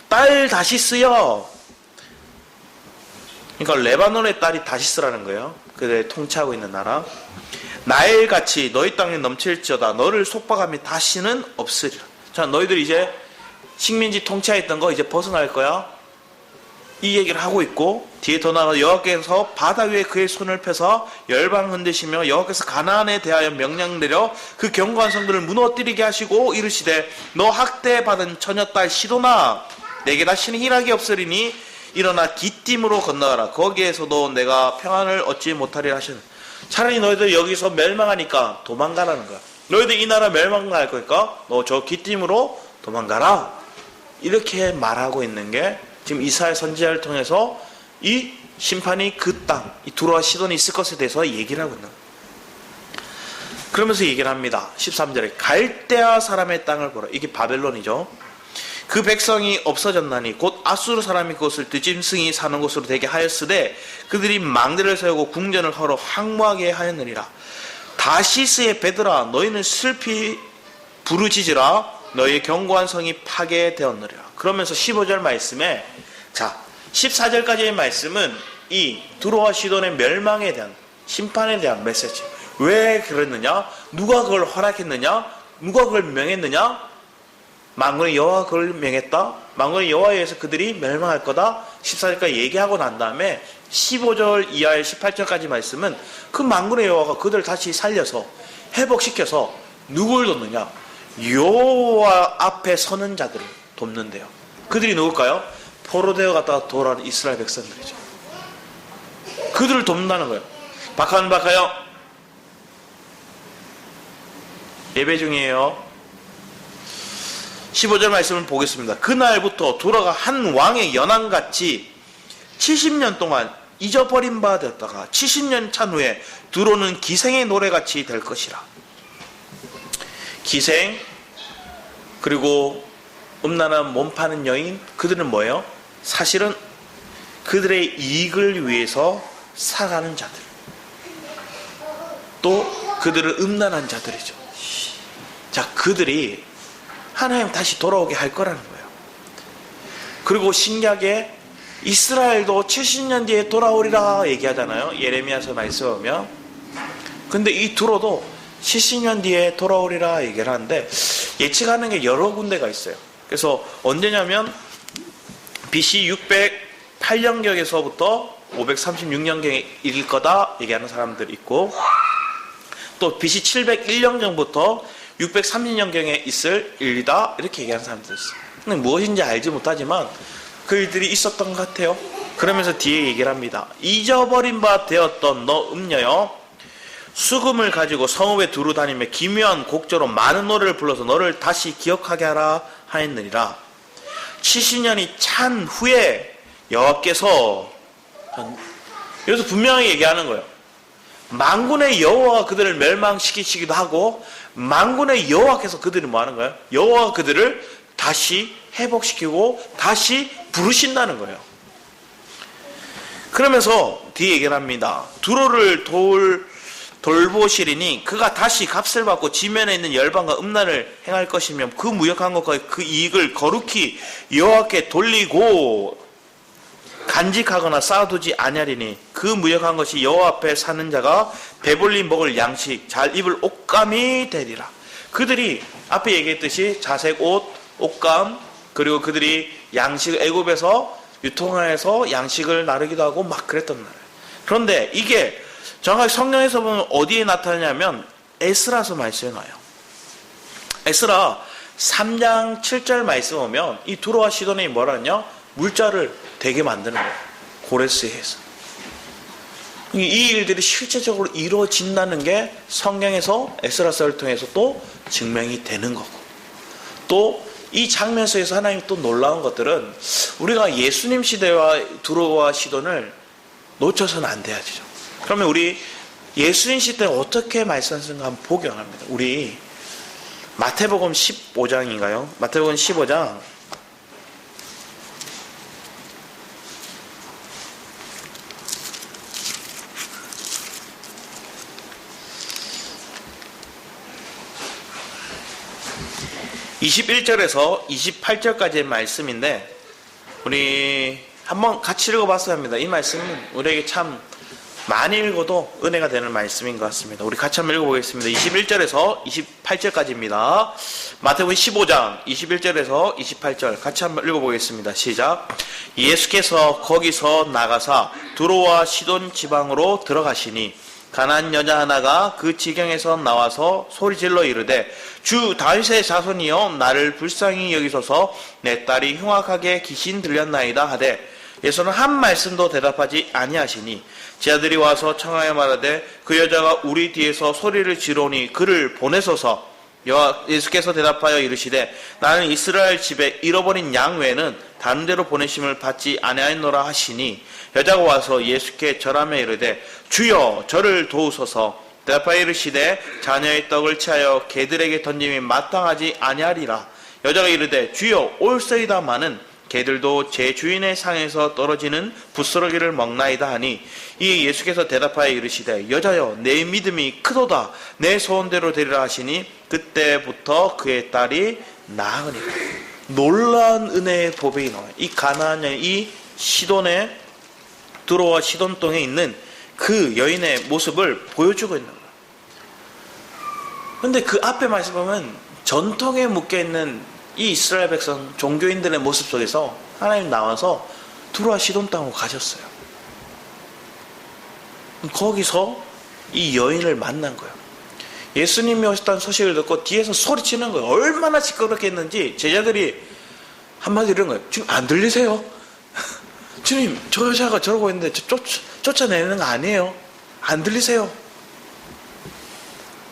딸 다시스여. 그러니까 레바논의 딸이 다시스라는 거예요. 그들 통치하고 있는 나라. 나일같이 너희 땅에 넘칠지어다. 너를 속박함이 다시는 없으리라. 자, 너희들 이제 식민지 통치하였던 거 이제 벗어날 거야. 이 얘기를 하고 있고 뒤에 더 나아가 여호와께서 바다 위에 그의 손을 펴서 열방 흔드시며 여호와께서 가나안에 대하여 명령 내려 그 견고한 성들을 무너뜨리게 하시고 이르시되 너 학대받은 처녀딸 시도나 내게 다시는 희락이 없으리니 일어나 기띔으로 건너가라. 거기에서도 내가 평안을 얻지 못하리라 하시는. 차라리 너희들 여기서 멸망하니까 도망가라는 거야. 너희들 이 나라 멸망할 거니까 너 저 기띔으로 도망가라. 이렇게 말하고 있는 게 지금 이사야 선지자를 통해서 이 심판이 그 땅, 이 두로와 시돈이 있을 것에 대해서 얘기를 하고 있는 거예요. 그러면서 얘기를 합니다. 13절에 갈대아 사람의 땅을 보라. 이게 바벨론이죠. 그 백성이 없어졌나니 곧 아수르 사람이 그것을 드짐승이 사는 곳으로 되게 하였으되 그들이 망대를 세우고 궁전을 하러 항모하게 하였느니라. 다시스의 베드라 너희는 슬피 부르짖으라. 너희의 견고한 성이 파괴되었느니라. 그러면서 15절 말씀에 자 14절까지의 말씀은 이 두로와 시돈의 멸망에 대한 심판에 대한 메시지. 왜 그랬느냐? 누가 그걸 허락했느냐? 누가 그걸 명했느냐? 만군의 여호와가 그걸 명했다. 만군의 여호와에 의해서 그들이 멸망할 거다. 14절까지 얘기하고 난 다음에 15절 이하의 18절까지 말씀은 그 만군의 여호와가 그들을 다시 살려서 회복시켜서 누굴 돕느냐? 여호와 앞에 서는 자들을 돕는데요. 그들이 누굴까요? 포로되어 갔다가 돌아온 이스라엘 백성들이죠. 그들을 돕는다는 거예요. 박하는 박하요. 예배 중이에요. 15절 말씀을 보겠습니다. 그날부터 두로가 한 왕의 연왕같이 70년 동안 잊어버린 바 되었다가 70년 찬 후에 두로는 기생의 노래같이 될 것이라. 기생 그리고 음란한 몸 파는 여인 그들은 뭐예요? 사실은 그들의 이익을 위해서 살아가는 자들, 또 그들을 음란한 자들이죠. 자, 그들이 하나님 다시 돌아오게 할 거라는 거예요. 그리고 신약에 이스라엘도 70년 뒤에 돌아오리라 얘기하잖아요. 예레미야서 말씀에 보면. 근데 이 두로도 70년 뒤에 돌아오리라 얘기를 하는데 예측하는 게 여러 군데가 있어요. 그래서 언제냐면 BC 608년경에서부터 536년경에 이를 거다 얘기하는 사람들이 있고, 또 BC 701년경부터 630년경에 있을 일이다 이렇게 얘기하는 사람들이 있어요. 근데 무엇인지 알지 못하지만 그 일들이 있었던 것 같아요. 그러면서 뒤에 얘기를 합니다. 잊어버린 바 되었던 너 음녀여, 수금을 가지고 성읍에 두루 다니며 기묘한 곡조로 많은 노래를 불러서 너를 다시 기억하게 하라 하였느니라. 70년이 찬 후에 여호와께서, 여기서 분명히 얘기하는 거예요. 만군의 여호와가 그들을 멸망시키시기도 하고, 만군의 여호와께서 그들이 뭐 하는 거예요? 여호와가 그들을 다시 회복시키고 다시 부르신다는 거예요. 그러면서 뒤에 얘기를 합니다. 두로를 돌보시리니 그가 다시 값을 받고 지면에 있는 열방과 음란을 행할 것이며 그 무역한 것과 그 이익을 거룩히 여호와께 돌리고 간직하거나 쌓아두지 아니하리니 그 무역한 것이 여호와 앞에 사는 자가 배불리 먹을 양식, 잘 입을 옷감이 되리라. 그들이 앞에 얘기했듯이 자색 옷, 옷감, 그리고 그들이 양식 애굽에서 유통해서 양식을 나르기도 하고 막 그랬단 말이에요. 그런데 이게 정확히 성경에서 보면 어디에 나타나냐면 에스라서 말씀에 나와요. 에스라 3장 7절 말씀 보면 이 두로와 시돈이 뭐라냐? 물자를 되게 만드는 거예요. 고레스에 해서. 이 일들이 실제적으로 이루어진다는 게 성경에서 에스라서를 통해서 또 증명이 되는 거고, 또 이 장면 속에서 하나님 또 놀라운 것들은 우리가 예수님 시대와 두로와 시돈을 놓쳐서는 안 돼야죠. 그러면 우리 예수님 시대 어떻게 말씀하시는가 한번 보기 원합니다. 우리 마태복음 15장인가요? 마태복음 15장 21절에서 28절까지의 말씀인데 우리 한번 같이 읽어봤어야 합니다. 이 말씀은 우리에게 참 많이 읽어도 은혜가 되는 말씀인 것 같습니다. 우리 같이 한번 읽어보겠습니다. 21절에서 28절까지입니다. 마태복음 15장 21절에서 28절 같이 한번 읽어보겠습니다. 시작. 예수께서 거기서 나가사 두로와 시돈 지방으로 들어가시니 가나안 여자 하나가 그 지경에서 나와서 소리질러 이르되 주 다윗의 자손이여 나를 불쌍히 여기소서 내 딸이 흉악하게 귀신 들렸나이다 하되 예수는 한 말씀도 대답하지 아니하시니 제 아들이 와서 청하여 말하되 그 여자가 우리 뒤에서 소리를 지르니 그를 보내소서. 예수께서 대답하여 이르시되 나는 이스라엘 집에 잃어버린 양 외에는 다른 데로 보내심을 받지 아니하였노라 하시니 여자가 와서 예수께 절하며 이르되 주여 저를 도우소서. 대답하여 이르시되 자녀의 떡을 취하여 개들에게 던짐이 마땅하지 아니하리라. 여자가 이르되 주여 올소이다마는 개들도 제 주인의 상에서 떨어지는 부스러기를 먹나이다 하니 이 예수께서 대답하여 이르시되 여자여 내 믿음이 크도다 내 소원대로 되리라 하시니 그때부터 그의 딸이 나으니라. 놀라운 은혜의 보배이 나와요. 이 가나안 여인, 이 시돈의 두로와 시돈 땅에 있는 그 여인의 모습을 보여주고 있는 거예요. 그런데 그 앞에 말씀 보면 전통에 묶여있는 이 이스라엘 백성 종교인들의 모습 속에서 하나님 나와서 두로와 시돈 땅으로 가셨어요. 거기서 이 여인을 만난 거예요. 예수님이 오셨다는 소식을 듣고 뒤에서 소리치는 거예요. 얼마나 시끄럽게 했는지 제자들이 한마디 이런 거예요. 지금 안 들리세요? 주님 저 여자가 저러고 있는데 쫓아내는 거 아니에요? 안 들리세요?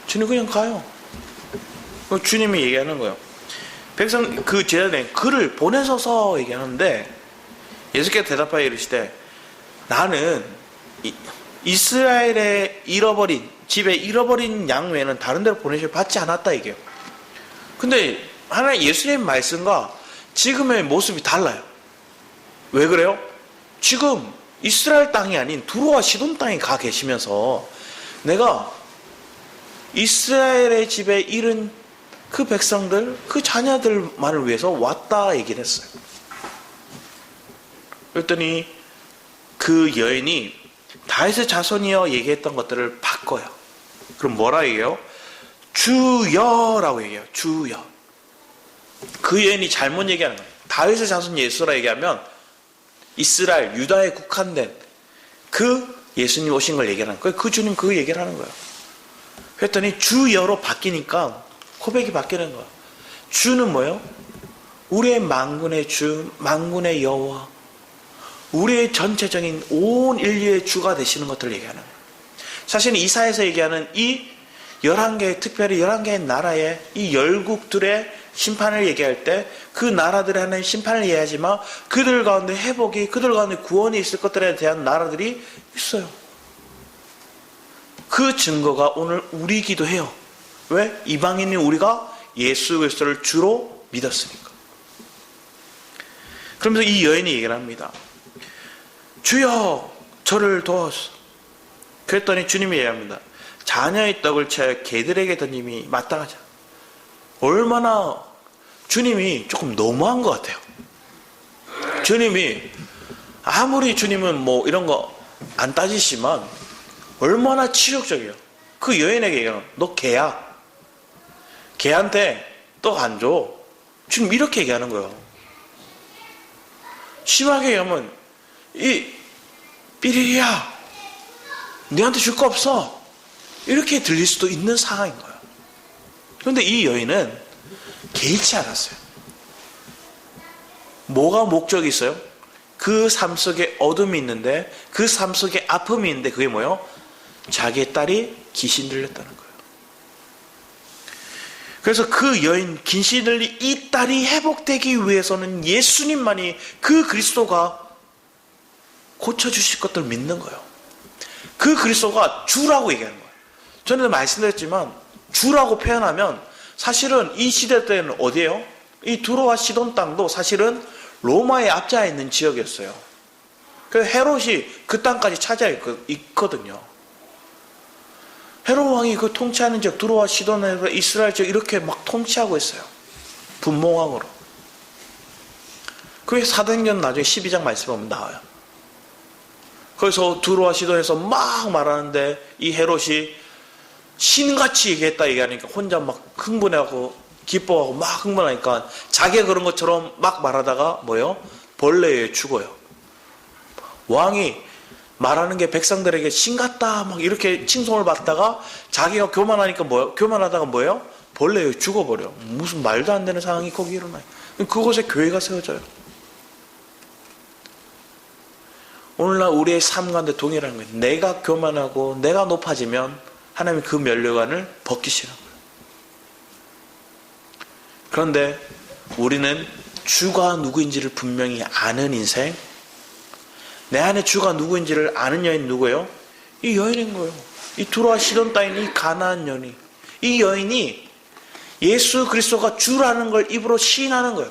주님 그냥 가요. 주님이 얘기하는 거예요. 백성 그 제자들이 그를 보내소서 얘기하는데 예수께서 대답하여 이르시되 나는 이스라엘의 집에 잃어버린 양 외에는 다른 데로 보내심을 받지 않았다 이게요. 근데 하나님 예수님 말씀과 지금의 모습이 달라요. 왜 그래요? 지금 이스라엘 땅이 아닌 두로와 시돈 땅에 가 계시면서 내가 이스라엘의 집에 이른 그 백성들, 그 자녀들만을 위해서 왔다 얘기를 했어요. 그랬더니 그 여인이 다윗의 자손이여 얘기했던 것들을 바꿔요. 그럼 뭐라 얘기해요? 주여라고 얘기해요. 주여. 그 여인이 잘못 얘기하는 거예요. 다윗의 자손 예수라 얘기하면 이스라엘, 유다에 국한된 그 예수님 오신 걸 얘기하는 거예요. 그 주님 그 얘기를 하는 거예요. 그랬더니 주여로 바뀌니까 고백이 바뀌는 거예요. 주는 뭐예요? 우리의 만군의 주, 만군의 여호와, 우리의 전체적인 온 인류의 주가 되시는 것들을 얘기하는 거예요. 사실 이사야에서 얘기하는 이 11개의, 특별히 11개의 나라의 이 열국들의 심판을 얘기할 때 그 나라들에 하나의 심판을 이해하지만 그들 가운데 회복이, 그들 가운데 구원이 있을 것들에 대한 나라들이 있어요. 그 증거가 오늘 우리이기도 해요. 왜? 이방인인 우리가 예수 그리스도를 주로 믿었으니까. 그러면서 이 여인이 얘기를 합니다. 주여 저를 도와주소서. 그랬더니 주님이 얘기합니다. 자녀의 떡을 채 개들에게 던짐이 마땅하지 않아. 얼마나 주님이 조금 너무한 것 같아요. 주님이 아무리 주님은 뭐 이런 거 안 따지시지만 얼마나 치욕적이에요. 그 여인에게 얘기하는 너 개야. 개한테 떡 안 줘. 주님 이렇게 얘기하는 거예요. 심하게 얘기하면 이 삐리리야 너한테 줄 거 없어. 이렇게 들릴 수도 있는 상황인 거예요. 그런데 이 여인은 개의치 않았어요. 뭐가 목적이 있어요? 그 삶 속에 어둠이 있는데, 그 삶 속에 아픔이 있는데, 그게 뭐예요? 자기의 딸이 귀신 들렸다는 거예요. 그래서 그 여인, 귀신 들린 이 딸이 회복되기 위해서는 예수님만이, 그 그리스도가 고쳐주실 것들을 믿는 거예요. 그 그리스도가 주라고 얘기하는 거예요. 전에도 말씀드렸지만 주라고 표현하면 사실은 이 시대 때는 어디예요? 이 두로와 시돈 땅도 사실은 로마의 압자에 있는 지역이었어요. 그래서 헤롯이 그 땅까지 차지하 있거든요. 헤롯 왕이 그 통치하는 지역 두로와 시돈에서 이스라엘 지역 이렇게 막 통치하고 있어요. 분봉왕으로. 그게 사도행전 나중에 12장 말씀 보면 나와요. 거기서 두로와 시돈에서 막 말하는데 이 헤롯이 신같이 얘기했다 얘기하니까 혼자 막 흥분해하고 기뻐하고 막 흥분하니까 자기가 그런 것처럼 막 말하다가 뭐예요? 벌레에 죽어요. 왕이 말하는 게 백성들에게 신같다 막 이렇게 칭송을 받다가 자기가 교만하니까 뭐예요? 교만하다가 뭐예요? 벌레에 죽어버려. 무슨 말도 안 되는 상황이 거기 일어나요. 그곳에 교회가 세워져요. 오늘날 우리의 삶 가운데 동일한 거예요. 내가 교만하고 내가 높아지면 하나님이 그 면류관을 벗기시는 거예요. 그런데 우리는 주가 누구인지를 분명히 아는 인생, 내 안에 주가 누구인지를 아는 여인 누구예요? 이 여인인 거예요. 이 두로와 시돈 땅인 이 가나안 여인이, 이 여인이 예수 그리스도가 주라는 걸 입으로 시인하는 거예요.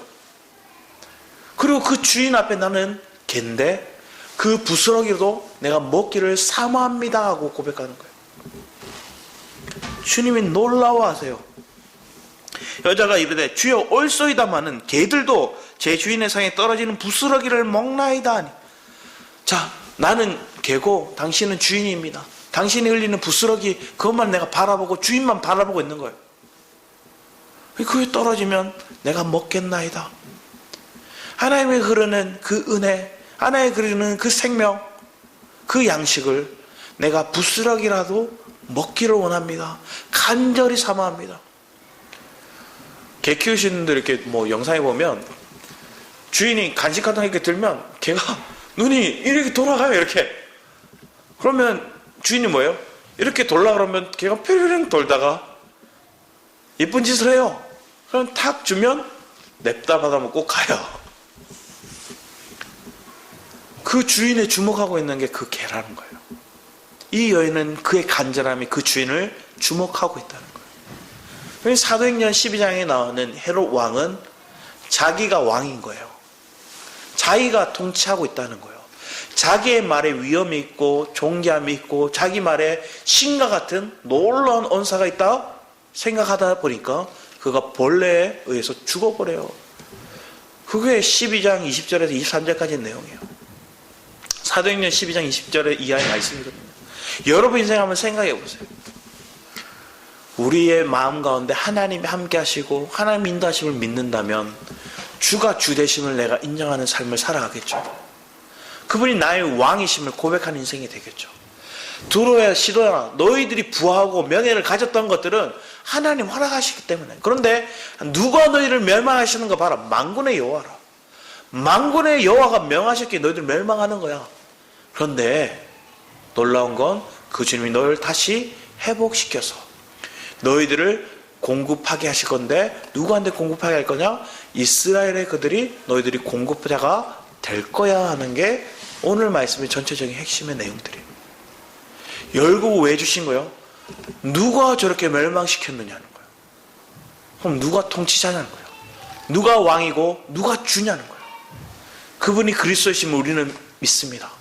그리고 그 주인 앞에 나는 갠데 그 부스러기도 내가 먹기를 사모합니다 하고 고백하는 거예요. 주님이 놀라워하세요. 여자가 이르되 주여 올소이다마는 개들도 제 주인의 상에 떨어지는 부스러기를 먹나이다 하니. 자, 나는 개고 당신은 주인입니다. 당신이 흘리는 부스러기 그것만 내가 바라보고 주인만 바라보고 있는 거예요. 그게 떨어지면 내가 먹겠나이다. 하나님의 흐르는 그 은혜, 하나님의 흐르는 그 생명, 그 양식을 내가 부스러기라도 먹기를 원합니다. 간절히 사모합니다. 개 키우시는 분들 이렇게 뭐 영상에 보면 주인이 간식 같은 거 이렇게 들면 개가 눈이 이렇게 돌아가요. 이렇게. 그러면 주인이 뭐예요? 이렇게 돌라 그러면 개가 뾰르릉 돌다가 예쁜 짓을 해요. 그럼 탁 주면 냅다 받아먹고 가요. 그 주인에 주목하고 있는 게 그 개라는 거예요. 이 여인은 그의 간절함이 그 주인을 주목하고 있다는 거예요. 사도행전 12장에 나오는 헤롯 왕은 자기가 왕인 거예요. 자기가 통치하고 있다는 거예요. 자기의 말에 위험이 있고 존귀함이 있고 자기 말에 신과 같은 놀라운 언사가 있다 생각하다 보니까 그가 벌레에 의해서 죽어버려요. 그게 12장 20절에서 23절까지의 내용이에요. 사도행전 12장 20절의 이하의 말씀이거든요. 여러분 인생 한번 생각해 보세요. 우리의 마음 가운데 하나님이 함께 하시고 하나님 인도하심을 믿는다면 주가 주 되심을 내가 인정하는 삶을 살아가겠죠. 그분이 나의 왕이심을 고백하는 인생이 되겠죠. 두로야 시도야 너희들이 부하고 명예를 가졌던 것들은 하나님 허락하시기 때문에. 그런데 누가 너희를 멸망하시는 거 봐라. 만군의 여호와라. 만군의 여호와가 명하셨기에 너희들 멸망하는 거야. 그런데 놀라운 건 그 주님이 너희를 다시 회복시켜서 너희들을 공급하게 하실 건데 누구한테 공급하게 할 거냐? 이스라엘의 그들이 너희들이 공급자가 될 거야 하는 게 오늘 말씀의 전체적인 핵심의 내용들이에요. 열국 왜 주신 거예요? 누가 저렇게 멸망시켰느냐는 거예요. 그럼 누가 통치자냐는 거예요. 누가 왕이고 누가 주냐는 거예요. 그분이 그리스도이심을 우리는 믿습니다.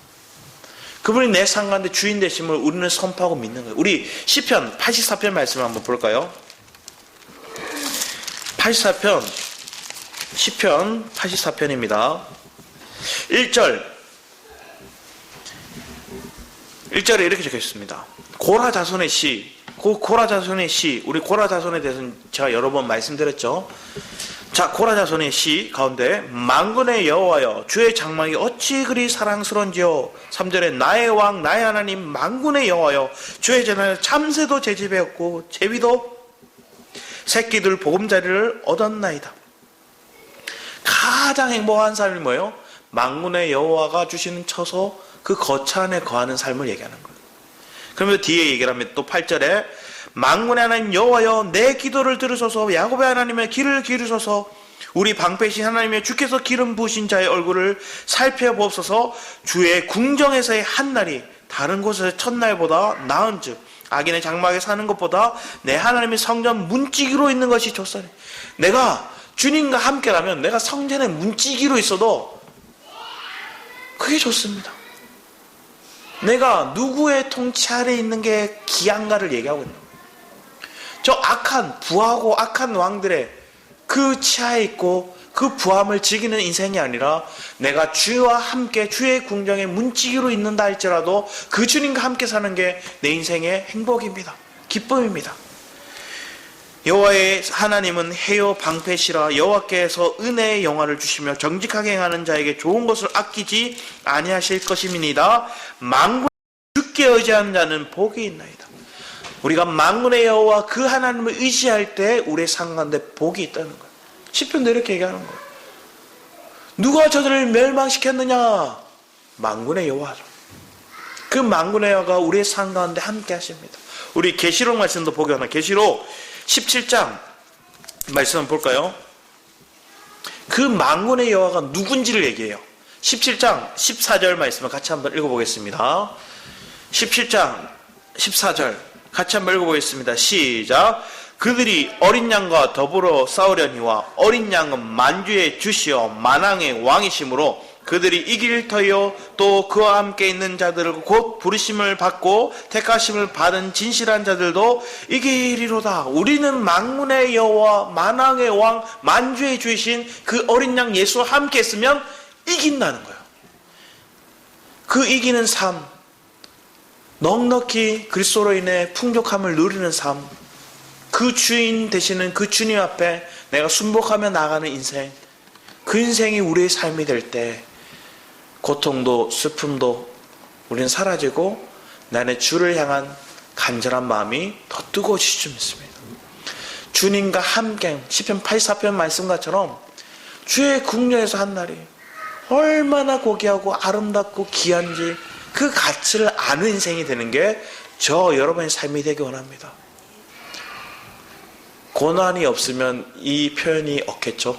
그분이 내 삶 가운데 주인 되심을 우리는 선포하고 믿는 거예요. 우리 시편 84편 말씀을 한번 볼까요? 84편 시편 84편입니다. 1절에 이렇게 적혀 있습니다. 고라 자손의 시, 고라 자손의 시, 우리 고라 자손에 대해서는 제가 여러 번 말씀드렸죠. 자, 고라 자손의 시 가운데 만군의 여호와여 주의 장막이 어찌 그리 사랑스러운지요. 3절에 나의 왕 나의 하나님 만군의 여호와여 주의 전에 참새도 제 집에 없고 제비도 새끼들 보금자리를 얻었나이다. 가장 행복한 삶이 뭐예요? 만군의 여호와가 주시는 처소 그 거처 안에 거하는 삶을 얘기하는 거예요. 그러면 뒤에 얘기를 하면 또 8절에 만군의 하나님 여호와여 내 기도를 들으소서 야곱의 하나님의 길을 기르소서 우리 방패신 하나님의 주께서 기름 부으신 자의 얼굴을 살펴보옵소서 주의 궁정에서의 한날이 다른 곳에서 첫날보다 나은즉 악인의 장막에 사는 것보다 내 하나님의 성전 문지기로 있는 것이 좋사니. 내가 주님과 함께라면 내가 성전에 문지기로 있어도 그게 좋습니다. 내가 누구의 통치 아래 있는 게 귀한가를 얘기하고 있는 거예요. 저 악한 부하고 악한 왕들의 그 치하에 있고 그 부함을 즐기는 인생이 아니라 내가 주와 함께 주의 궁정에 문지기로 있는다 할지라도 그 주님과 함께 사는 게 내 인생의 행복입니다. 기쁨입니다. 여호와의 하나님은 해요 방패시라 여호와께서 은혜의 영화를 주시며 정직하게 행하는 자에게 좋은 것을 아끼지 아니하실 것임이니이다. 만군에 주께 의지하는 자는 복이 있나이다. 우리가 만군의 여호와 그 하나님을 의지할 때 우리의 삶 가운데 복이 있다는 거예요. 시편도 이렇게 얘기하는 거예요. 누가 저들을 멸망시켰느냐? 만군의 여호와죠. 그 만군의 여호와가 우리의 삶 가운데 함께 하십니다. 우리 계시록 말씀도 보게 하나. 계시록 17장 말씀 한번 볼까요? 그 만군의 여호와가 누군지를 얘기해요. 17장 14절 말씀을 같이 한번 읽어보겠습니다. 17장 14절 같이 한번 읽어보겠습니다. 시작. 그들이 어린 양과 더불어 싸우려니와 어린 양은 만주의 주시여 만왕의 왕이시므로 그들이 이길 터이요 또 그와 함께 있는 자들을 곧 부르심을 받고 택하심을 받은 진실한 자들도 이기리로다. 우리는 만군의 여호와 만왕의 왕 만주의 주이신 그 어린 양 예수와 함께 있으면 이긴다는 거예요. 그 이기는 삶, 넉넉히 그리스도로 인해 풍족함을 누리는 삶, 그 주인 되시는 그 주님 앞에 내가 순복하며 나가는 인생, 그 인생이 우리의 삶이 될 때 고통도 슬픔도 우리는 사라지고 나의 주를 향한 간절한 마음이 더 뜨거워질 줄 믿습니다. 주님과 함께 시편 84편 말씀과처럼 주의 궁녀에서 한 날이 얼마나 고귀하고 아름답고 귀한지 그 가치를 아는 인생이 되는 게 저 여러분의 삶이 되기 원합니다. 고난이 없으면 이 표현이 없겠죠.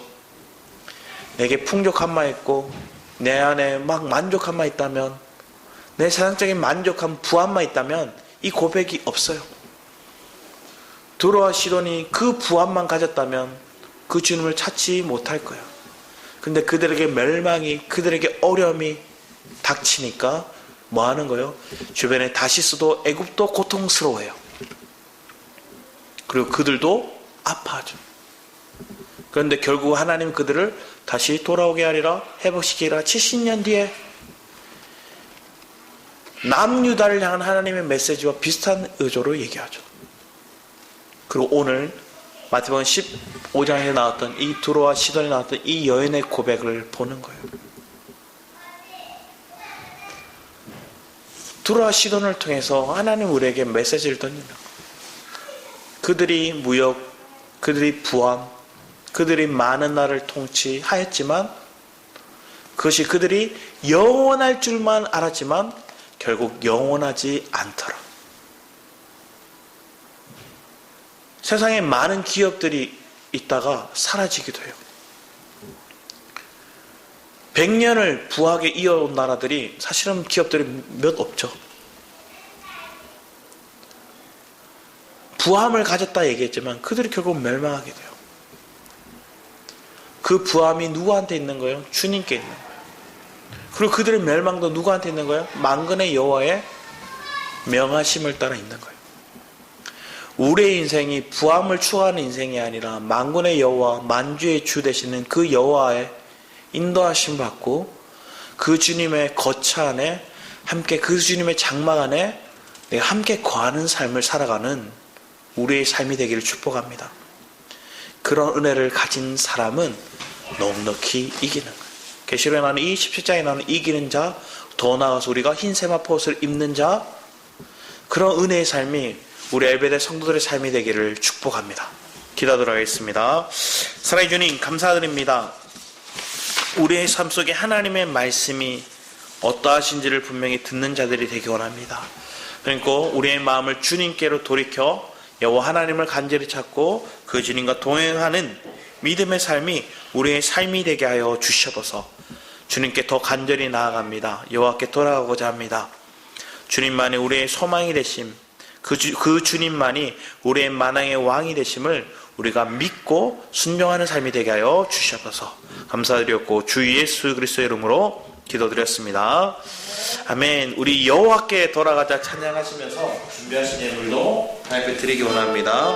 내게 풍족함만 있고 내 안에 막 만족함만 있다면, 내 세상적인 만족함, 부함만 있다면 이 고백이 없어요. 두로와 시돈이 그 부함만 가졌다면 그 주님을 찾지 못할 거예요. 근데 그들에게 멸망이, 그들에게 어려움이, 닥치니까 뭐 하는 거예요? 주변에 다시스도 애굽도 고통스러워해요. 그리고 그들도 아파하죠. 그런데 결국 하나님 그들을 다시 돌아오게 하리라, 회복시키리라. 70년 뒤에 남유다를 향한 하나님의 메시지와 비슷한 의조로 얘기하죠. 그리고 오늘 마태복음 15장에 나왔던 이 두로와 시돈에 나왔던 이 여인의 고백을 보는 거예요. 두로와 시돈을 통해서 하나님 우리에게 메시지를 던집니다. 그들이 무역, 그들이 부함, 그들이 많은 나라를 통치하였지만 그것이 그들이 영원할 줄만 알았지만 결국 영원하지 않더라. 세상에 많은 기업들이 있다가 사라지기도 해요. 100년을 부하게 이어온 나라들이 사실은 기업들이 몇 없죠. 부함을 가졌다 얘기했지만 그들이 결국 멸망하게 돼요. 그 부함이 누구한테 있는 거예요? 주님께 있는 거예요. 그리고 그들의 멸망도 누구한테 있는 거예요? 만군의 여호와의 명하심을 따라 있는 거예요. 우리의 인생이 부함을 추구하는 인생이 아니라 만군의 여호와, 만주의 주 되시는 그 여호와의 인도하심 받고 그 주님의 거처 안에 함께 그 주님의 장막 안에 내가 함께 거하는 삶을 살아가는 우리의 삶이 되기를 축복합니다. 그런 은혜를 가진 사람은 넉넉히 이기는 거예요. 계시록에 나오는 이 17장에 나오는 이기는 자, 더 나아가서 우리가 흰 세마포 옷을 입는 자, 그런 은혜의 삶이 우리 엘베대 성도들의 삶이 되기를 축복합니다. 기도하도록 하겠습니다. 사랑해 주님 감사드립니다. 우리의 삶 속에 하나님의 말씀이 어떠하신지를 분명히 듣는 자들이 되기 원합니다. 그러니까 우리의 마음을 주님께로 돌이켜 여호와 하나님을 간절히 찾고 그 주님과 동행하는 믿음의 삶이 우리의 삶이 되게 하여 주셔서 주님께 더 간절히 나아갑니다. 여호와께 돌아가고자 합니다. 주님만이 우리의 소망이 되심, 그 주님만이 우리의 만왕의 왕이 되심을 우리가 믿고 순종하는 삶이 되게 하여 주셔서 감사드렸고 주 예수 그리스도의 이름으로 기도드렸습니다. 아멘. 우리 여호와께 돌아가자 찬양하시면서 준비하신 예물도 하나님께 드리기 원합니다.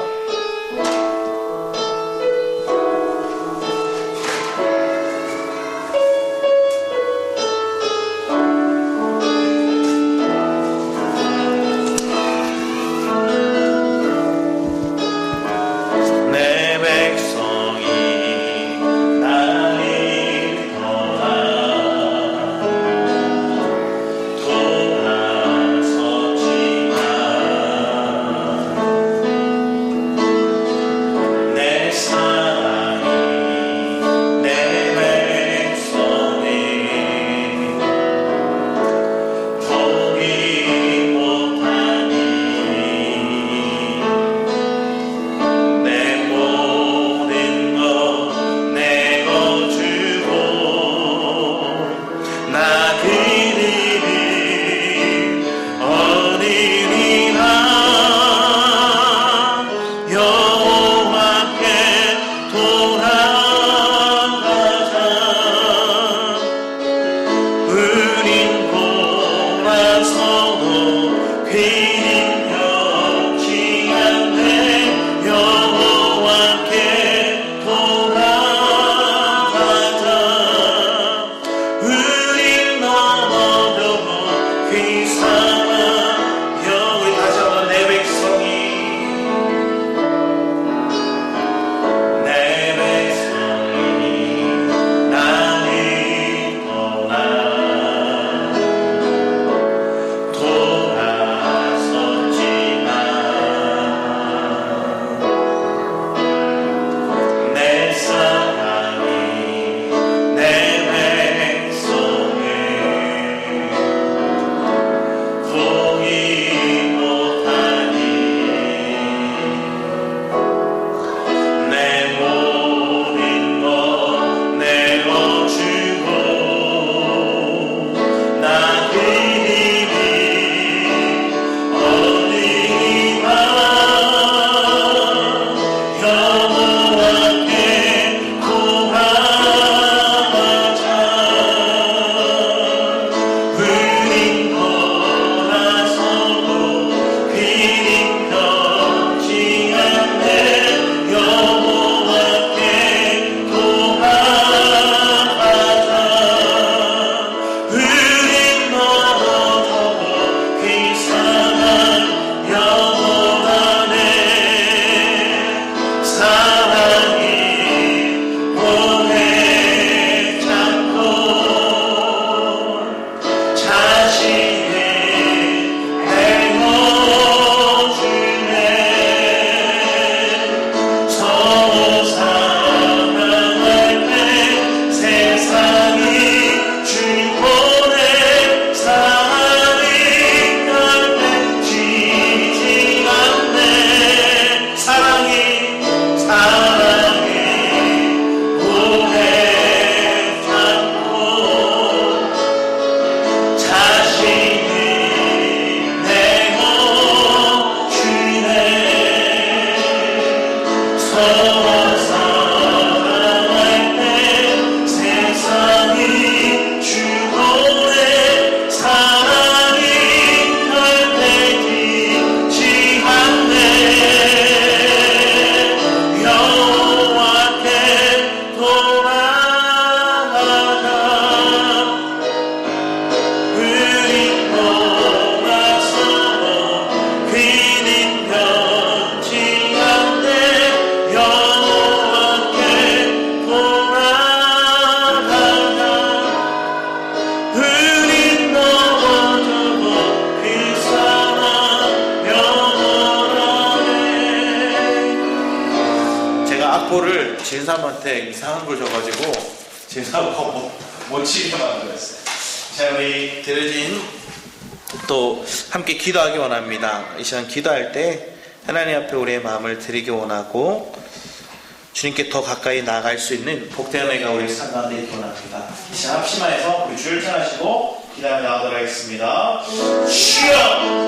악보를 진삼한테 이상한 걸 줘가지고 진삼하고 못 치게 만들었어요. 자, 우리 드려진 또 함께 기도하기 원합니다. 이 시간 기도할 때 하나님 앞에 우리의 마음을 드리기 원하고 주님께 더 가까이 나아갈 수 있는 복된 은혜가 우리 삶 가운데 있기 원합니다. 이 시간 합심하여서 우리 주를 찬하시고 기도하며 나아가도록 하겠습니다. 주여!